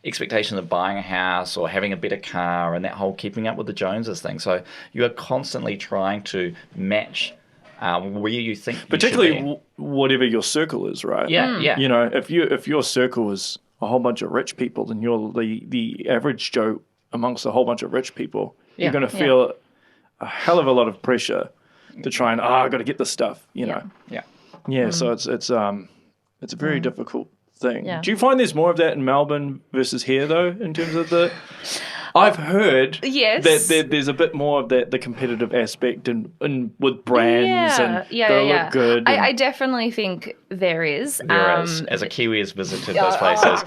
expectations of buying a house or having a better car and that whole keeping up with the Joneses thing. So you are constantly trying to match where you think particularly whatever your circle is, right? Yeah. If your circle is a whole bunch of rich people, then you're the average Joe amongst a whole bunch of rich people. You're going to feel a hell of a lot of pressure to try and I got to get this stuff. So it's a very difficult thing. Do you find there's more of that in Melbourne versus here though, in terms of I've heard that there's a bit more of the competitive aspect and with brands and look good. I definitely think there is. There is. As a Kiwi has visited those places,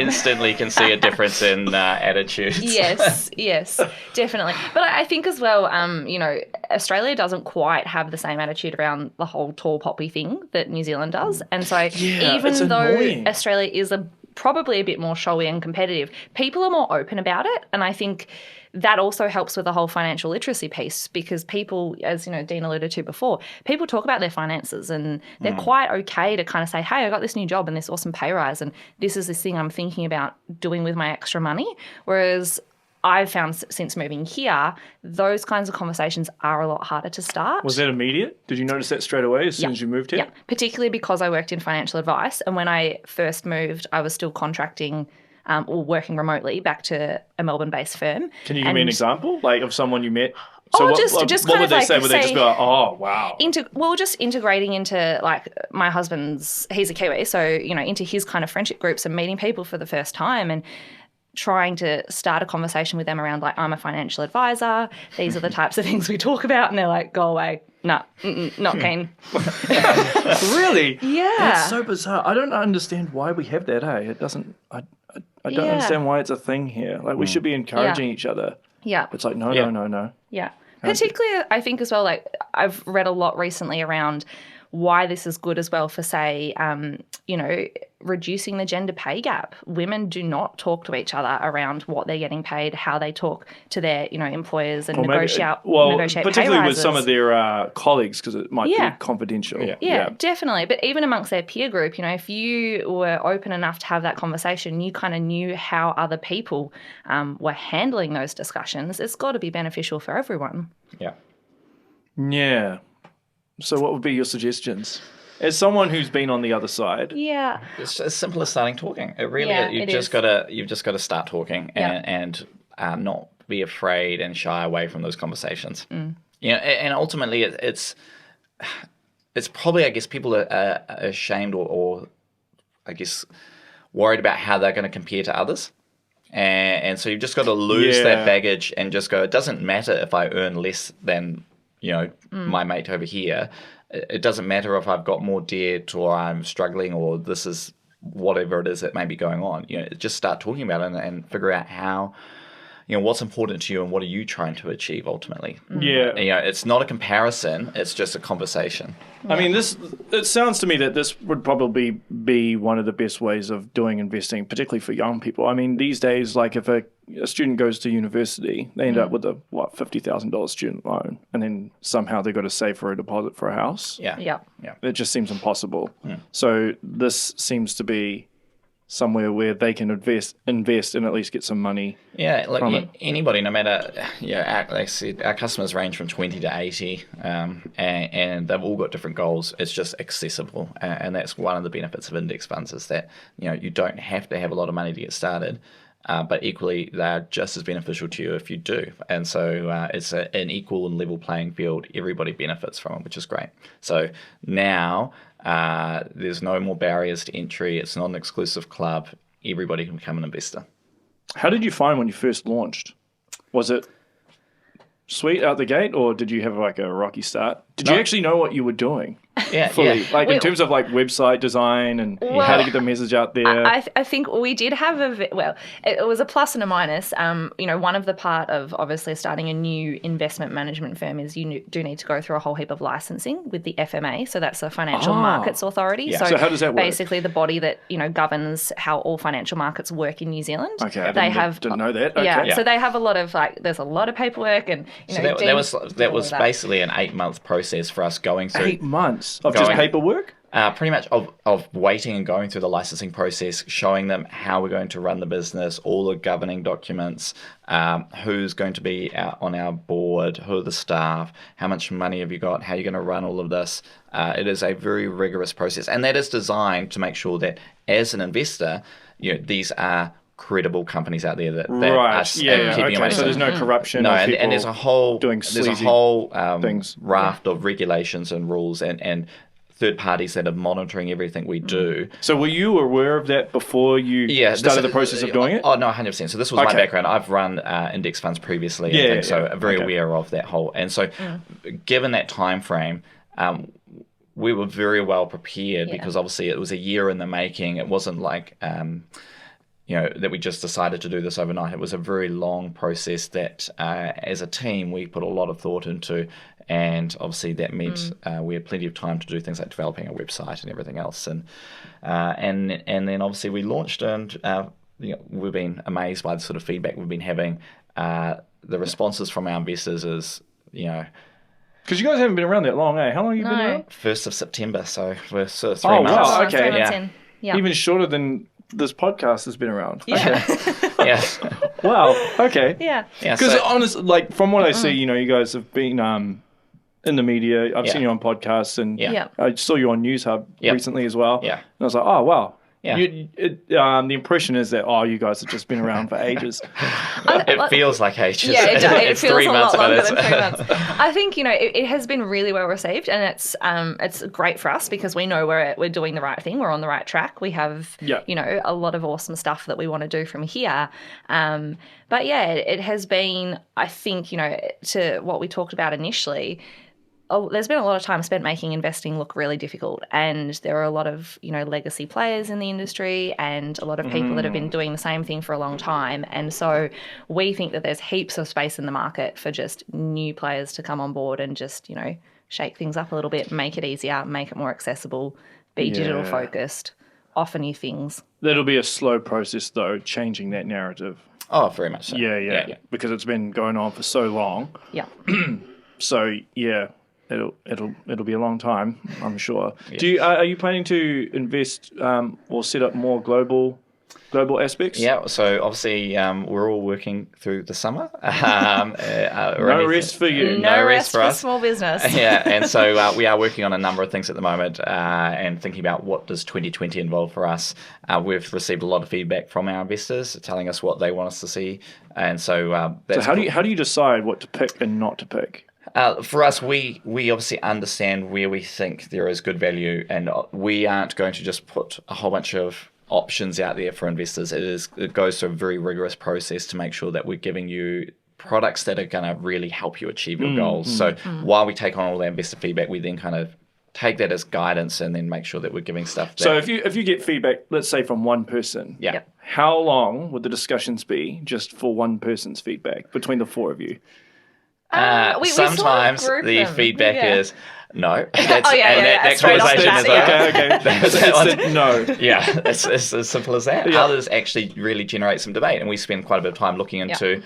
instantly can see a difference in attitudes. Yes, definitely. But I think as well, Australia doesn't quite have the same attitude around the whole tall poppy thing that New Zealand does. And so even though Australia is probably a bit more showy and competitive, people are more open about it. And I think that also helps with the whole financial literacy piece, because people, as Dean alluded to before, people talk about their finances and they're quite okay to kind of say, hey, I got this new job and this awesome pay rise and this is this thing I'm thinking about doing with my extra money. Whereas I've found since moving here, those kinds of conversations are a lot harder to start. Was that immediate? Did you notice that straight away as soon as you moved here? Yeah, particularly because I worked in financial advice. And when I first moved, I was still contracting or working remotely back to a Melbourne-based firm. Can you give me an example, of someone you met? So what would they say? Would they just be like, oh, wow? Just integrating into, my husband's, he's a Kiwi, so, into his kind of friendship groups and meeting people for the first time and trying to start a conversation with them around, I'm a financial advisor. These are the types of things we talk about. And they're like, go away. No, not keen. Really? Yeah. That's so bizarre. I don't understand why we have that, It doesn't, I don't understand why it's a thing here. We should be encouraging each other. Yeah. It's like, no. Yeah. Particularly, I think as well, I've read a lot recently around why this is good as well for, say, reducing the gender pay gap. Women do not talk to each other around what they're getting paid, how they talk to their, employers and negotiate pay rises. Particularly with some of their colleagues, because it might be confidential. Yeah, definitely. But even amongst their peer group, if you were open enough to have that conversation, you kind of knew how other people were handling those discussions. It's got to be beneficial for everyone. Yeah. Yeah. So what would be your suggestions? As someone who's been on the other side. Yeah. It's as simple as starting talking. It really is. You've just got to start talking and not be afraid and shy away from those conversations. And ultimately it's probably, I guess, people are ashamed or I guess worried about how they're going to compare to others. And so you've just got to lose that baggage and just go, it doesn't matter if I earn less than my mate over here. It doesn't matter if I've got more debt or I'm struggling or this is whatever it is that may be going on. Just start talking about it and figure out how, what's important to you and what are you trying to achieve ultimately. Yeah. It's not a comparison. It's just a conversation. I mean, it sounds to me that this would probably be one of the best ways of doing investing, particularly for young people. I mean, these days, if a student goes to university, they end up with a $50,000 student loan, and then somehow they've got to save for a deposit for a house. Yeah. It just seems impossible. So this seems to be somewhere where they can invest and at least get some money. Yeah, anybody, no matter, like I said, our customers range from 20 to 80, and they've all got different goals. It's just accessible, and that's one of the benefits of index funds is that you don't have to have a lot of money to get started. But equally, they're just as beneficial to you if you do. And so it's an equal and level playing field. Everybody benefits from it, which is great. So now there's no more barriers to entry. It's not an exclusive club. Everybody can become an investor. How did you find when you first launched? Was it sweet out the gate, or did you have a rocky start? Did you actually know what you were doing? Fully. In terms of website design and how to get the message out there. I think we did have it was a plus and a minus. One of the part of obviously starting a new investment management firm is you do need to go through a whole heap of licensing with the FMA. So that's the Financial Markets Authority. Yeah. So how does that work? Basically the body that, governs how all financial markets work in New Zealand. Okay, I didn't know that. Okay. So they have a lot of there's a lot of paperwork and so that was basically an 8-month process for us going through. 8 months of just paperwork? Pretty much of waiting and going through the licensing process, showing them how we're going to run the business, all the governing documents, who's going to be on our board, who are the staff, how much money have you got, how you're going to run all of this. It is a very rigorous process, and that is designed to make sure that as an investor, these are credible companies out there that are keeping money. So there's no corruption. No, and there's a whole things. raft of regulations and rules and third parties that are monitoring everything we do. So were you aware of that before you started the process of doing it? Oh, no, 100%. So this was my background. I've run index funds previously, so very aware of that whole. And so given that time frame, we were very well prepared because obviously it was a year in the making. It wasn't like... that we just decided to do this overnight. It was a very long process that, as a team, we put a lot of thought into, and obviously that meant we had plenty of time to do things like developing a website and everything else. And then obviously we launched, and we've been amazed by the sort of feedback we've been having. The responses from our investors is, because you guys haven't been around that long, eh? How long have you been around? 1st of September, so we're sort of 3 months. Oh, wow, okay. 3 months in. Yeah. Even shorter than this podcast has been around. Yeah. Yeah. Wow. Okay. Yeah. Because honestly, like from what I see, you guys have been in the media. I've seen you on podcasts, and I saw you on News Hub recently as well. Yeah. And I was like, oh wow. Yeah. The impression is that you guys have just been around for ages. It feels like ages. Yeah, it feels 3 a months, lot longer than 3 months. I think it has been really well received, and it's great for us because we know we're doing the right thing. We're on the right track. We have a lot of awesome stuff that we want to do from here. But yeah, it has been. I think to what we talked about initially. There's been a lot of time spent making investing look really difficult, and there are a lot of legacy players in the industry and a lot of people that have been doing the same thing for a long time, and so we think that there's heaps of space in the market for just new players to come on board and just shake things up a little bit, make it easier, make it more accessible, be digital focused, offer new things. That'll be a slow process though, changing that narrative. Oh, very much so. Yeah. Because it's been going on for so long. Yeah. So yeah. It'll be a long time, I'm sure. Yeah. Are you planning to invest or set up more global aspects? Yeah. So obviously we're all working through the summer. No rest for you. No rest for us. Small business. Yeah. And so we are working on a number of things at the moment and thinking about what does 2020 involve for us. We've received a lot of feedback from our investors telling us what they want us to see, and so that's how do you decide what to pick and not to pick? For us, we obviously understand where we think there is good value, and we aren't going to just put a whole bunch of options out there for investors. It goes through a very rigorous process to make sure that we're giving you products that are going to really help you achieve your goals. So while we take on all the investor feedback, we then kind of take that as guidance and then make sure that we're giving stuff. So if you get feedback, let's say from one person, how long would the discussions be just for one person's feedback between the four of you? Sometimes the feedback is no. That conversation is okay. No. Yeah, it's as simple as that. Yeah. Others actually really generate some debate, and we spend quite a bit of time looking into,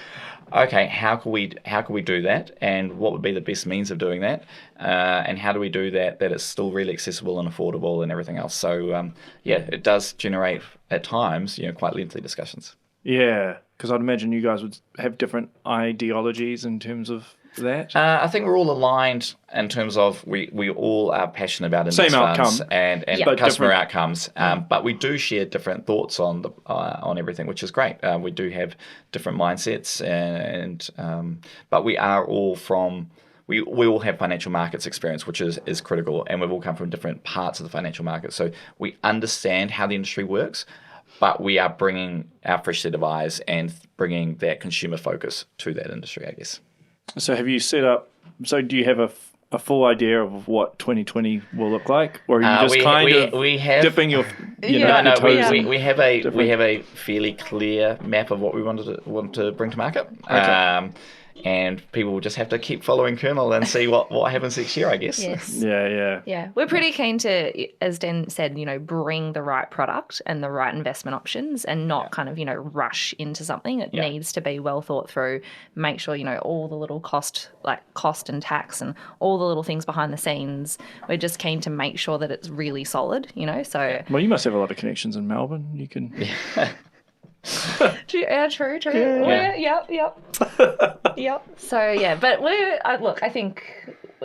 okay, how can we do that, and what would be the best means of doing that, and how do we do that it's still really accessible and affordable and everything else. So it does generate at times quite lengthy discussions. Yeah, because I'd imagine you guys would have different ideologies in terms of that. I think we're all aligned in terms of we all are passionate about index funds and customer outcomes, but we do share different thoughts on everything, which is great. We do have different mindsets, but we are all from. We all have financial markets experience, which is critical, and we've all come from different parts of the financial market, so we understand how the industry works. But we are bringing our fresh set of eyes and bringing that consumer focus to that industry, I guess. So have you set up... So do you have a full idea of what 2020 will look like? Or are you just dipping your toes in? We have a fairly clear map of what we want to bring to market. Okay. and people will just have to keep following Kernel and see what happens next year, I guess. Yes. Yeah. We're pretty keen to, as Dan said, bring the right product and the right investment options and not kind of, rush into something. It needs to be well thought through. Make sure, all the little cost and tax and all the little things behind the scenes. We're just keen to make sure that it's really solid, so. Well, you must have a lot of connections in Melbourne. You can. True. Yeah. Yep. So but I think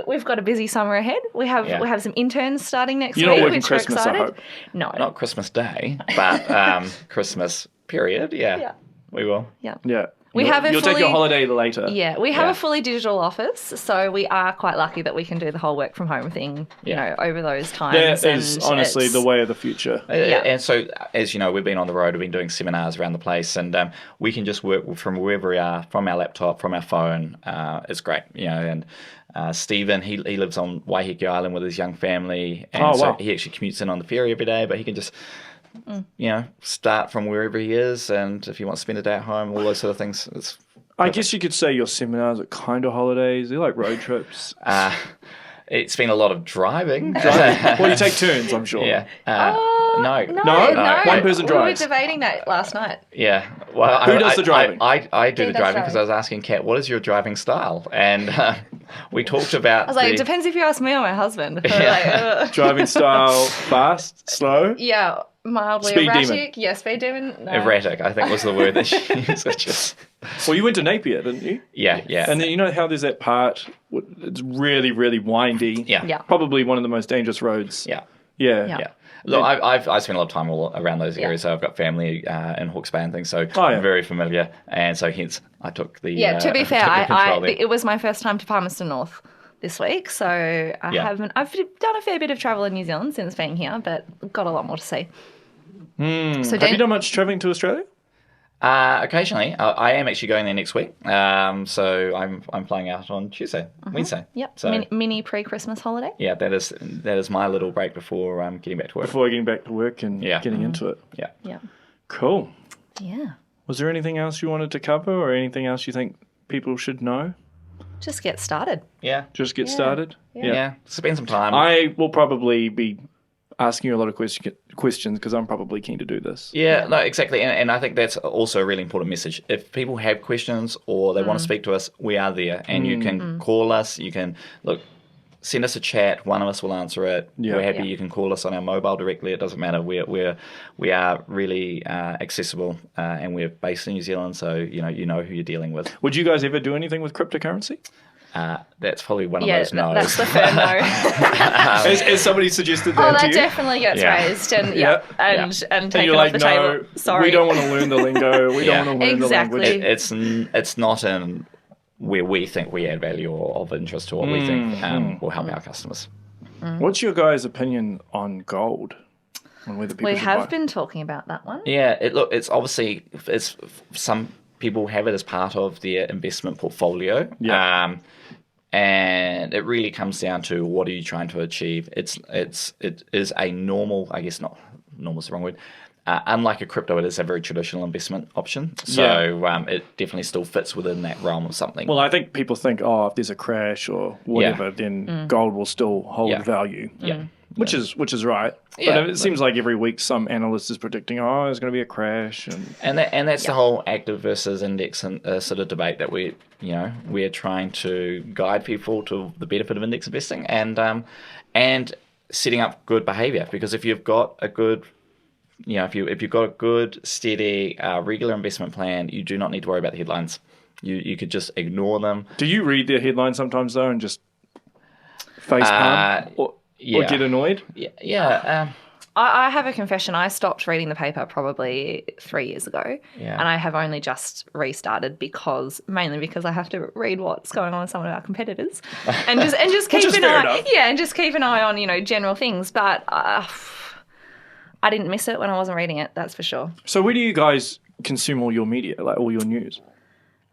we've got a busy summer ahead. We have some interns starting next week, working which Christmas, we're excited. I hope. No, not Christmas Day, but Christmas period. Yeah, we will. Yeah. You'll take your holiday later. Yeah, we have a fully digital office, so we are quite lucky that we can do the whole work from home thing, over those times. That is honestly the way of the future. And so, as you know, we've been on the road, we've been doing seminars around the place, and we can just work from wherever we are, from our laptop, from our phone. It's great, and Stephen, he lives on Waiheke Island with his young family, and he actually commutes in on the ferry every day, but he can just... start from wherever he is, and if you want to spend a day at home, all those sort of things. I guess you could say your seminars are kind of holidays. They're like road trips. It's been a lot of driving. Well, you take turns, I'm sure. Yeah. No. One person drives. We were debating that last night. Yeah. Well, who does the driving? I do the driving because I was asking Kat, what is your driving style? And we talked about. I was like, it depends if you ask me or my husband. Driving style, fast, slow. Yeah. Mildly speed erratic. Demon. Yeah, speed demon. No. Erratic, I think was the word that she used. Well, you went to Napier, didn't you? Yeah. And then how there's that part, it's really, really windy. Yeah. Probably one of the most dangerous roads. Yeah. Look, I've spent a lot of time all around those areas. So I've got family in Hawke's Bay and things, so I'm very familiar. And so hence I took the to be fair, it was my first time to Palmerston North this week, so I've done a fair bit of travel in New Zealand since being here, but got a lot more to see. So have you done much travelling to Australia? Occasionally. I am actually going there next week. So I'm flying out on Tuesday, Wednesday. Yep. So, mini pre-Christmas holiday. Yeah, that is my little break before getting back to work. Before getting back to work and getting into it. Yeah. Cool. Yeah. Was there anything else you wanted to cover or anything else you think people should know? Just get started. Yeah. Just get started? Yeah. Spend some time. I will probably be asking you a lot of questions because I'm probably keen to do this. Yeah, no, exactly. And I think that's also a really important message. If people have questions or they want to speak to us, we are there. And you can call us. You can, send us a chat. One of us will answer it. We're happy you can call us on our mobile directly. It doesn't matter. We are really accessible and we're based in New Zealand, so you know who you're dealing with. Would you guys ever do anything with cryptocurrency? That's probably one of those no's. That's the firm no. As somebody suggested that to you? Definitely gets raised. And and taken off the table. Sorry. We don't want to learn the lingo. We don't want to learn the language. It's not in where we think we add value or of interest to what we think will help our customers. What's your guys' opinion on gold? On whether people we have been talking about that one. Yeah, it's obviously some people have it as part of their investment portfolio. Yeah. And it really comes down to what are you trying to achieve. It is a normal, I guess not normal is the wrong word. Unlike a crypto, it is a very traditional investment option. So it definitely still fits within that realm of something. Well, I think people think, if there's a crash or whatever, then gold will still hold value. Yeah. Which is right. Yeah, but it seems like every week some analyst is predicting, there's going to be a crash. And that's the whole active versus index and sort of debate that we're trying to guide people to the benefit of index investing and setting up good behavior. Because if you've got a good if you've got a good, steady, regular investment plan, you do not need to worry about the headlines. You could just ignore them. Do you read the headlines sometimes though and just face palm or get annoyed? Yeah. I have a confession. I stopped reading the paper probably 3 years ago, and I have only just restarted mainly because I have to read what's going on with some of our competitors, and just keep an eye. Yeah, and just keep an eye on general things. But I didn't miss it when I wasn't reading it. That's for sure. So where do you guys consume all your media, like all your news?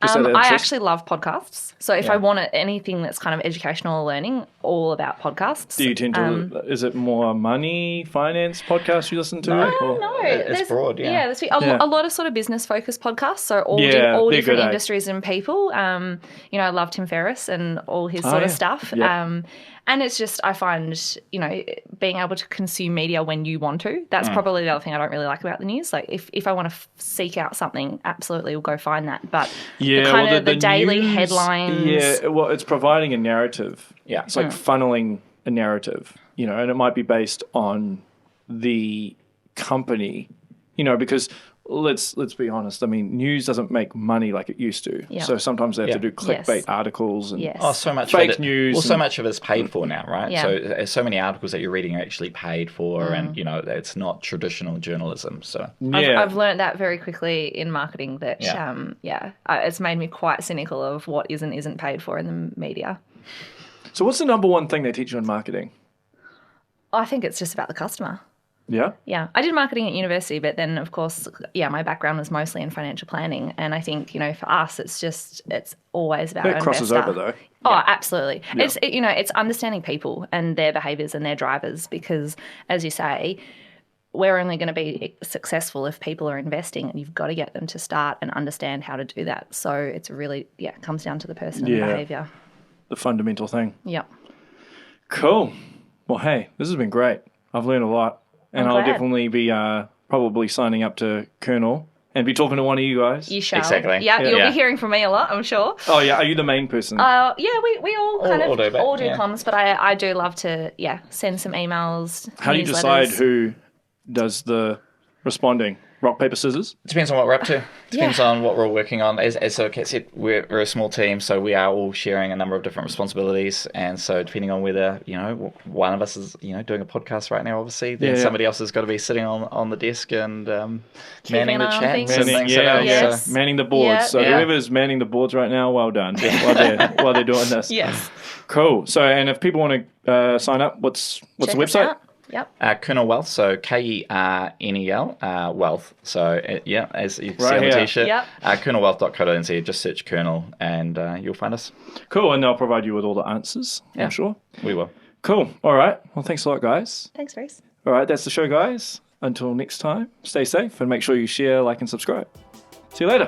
I actually love podcasts. So if I want anything that's kind of educational or learning, all about podcasts. Do you tend to, is it more money, finance podcasts you listen to? No, it's broad, Yeah, there's a lot of sort of business-focused podcasts, so all different industries and people. I love Tim Ferriss and all his sort of stuff. Yep. And it's just, I find, being able to consume media when you want to, that's probably the other thing I don't really like about the news. Like, if I want to seek out something, absolutely we'll go find that. But the daily news, headlines. Yeah, well, it's providing a narrative. Yeah. It's like funneling a narrative, and it might be based on the company, because let's be honest. I mean, news doesn't make money like it used to. Yeah. So sometimes they have to do clickbait articles and so much fake news. Well, so much of it's paid for now, right? Yeah. So many articles that you're reading are actually paid for, and it's not traditional journalism. So I've learned that very quickly in marketing. That it's made me quite cynical of what isn't paid for in the media. So what's the number one thing they teach you in marketing? I think it's just about the customer. Yeah? Yeah. I did marketing at university, but then, of course, my background was mostly in financial planning. And I think, for us, it's always about our investor. It crosses over, though. Oh, absolutely. Yeah. It's understanding people and their behaviours and their drivers because, as you say, we're only going to be successful if people are investing, and you've got to get them to start and understand how to do that. So it's really, it comes down to the person and the behaviour. The fundamental thing. Yep. Cool. Well, hey, this has been great. I've learned a lot. And I'll definitely be probably signing up to Kernel and be talking to one of you guys. You shall. Exactly. Yeah, you'll be hearing from me a lot, I'm sure. Oh, yeah. Are you the main person? We all kind of do comms, but I do love to, send some emails, How do you decide who does the responding? Rock, paper, scissors? Depends on what we're up to. Depends on what we're working on. As Kat said, we're a small team, so we are all sharing a number of different responsibilities. And so depending on whether, one of us is, doing a podcast right now, obviously, then somebody else has got to be sitting on the desk and manning the chats and things like that. So manning the boards. So whoever's manning the boards right now, well done while they're doing this. Yes. Cool. So, and if people want to sign up, what's the website? Yep. Kernel Wealth, so Kernel, Wealth. So, as you can see on the T-shirt, kernelwealth.co.nz, just search Kernel and you'll find us. Cool, and they'll provide you with all the answers, I'm sure. We will. Cool. All right. Well, thanks a lot, guys. Thanks, Reese. All right, that's the show, guys. Until next time, stay safe and make sure you share, like, and subscribe. See you later.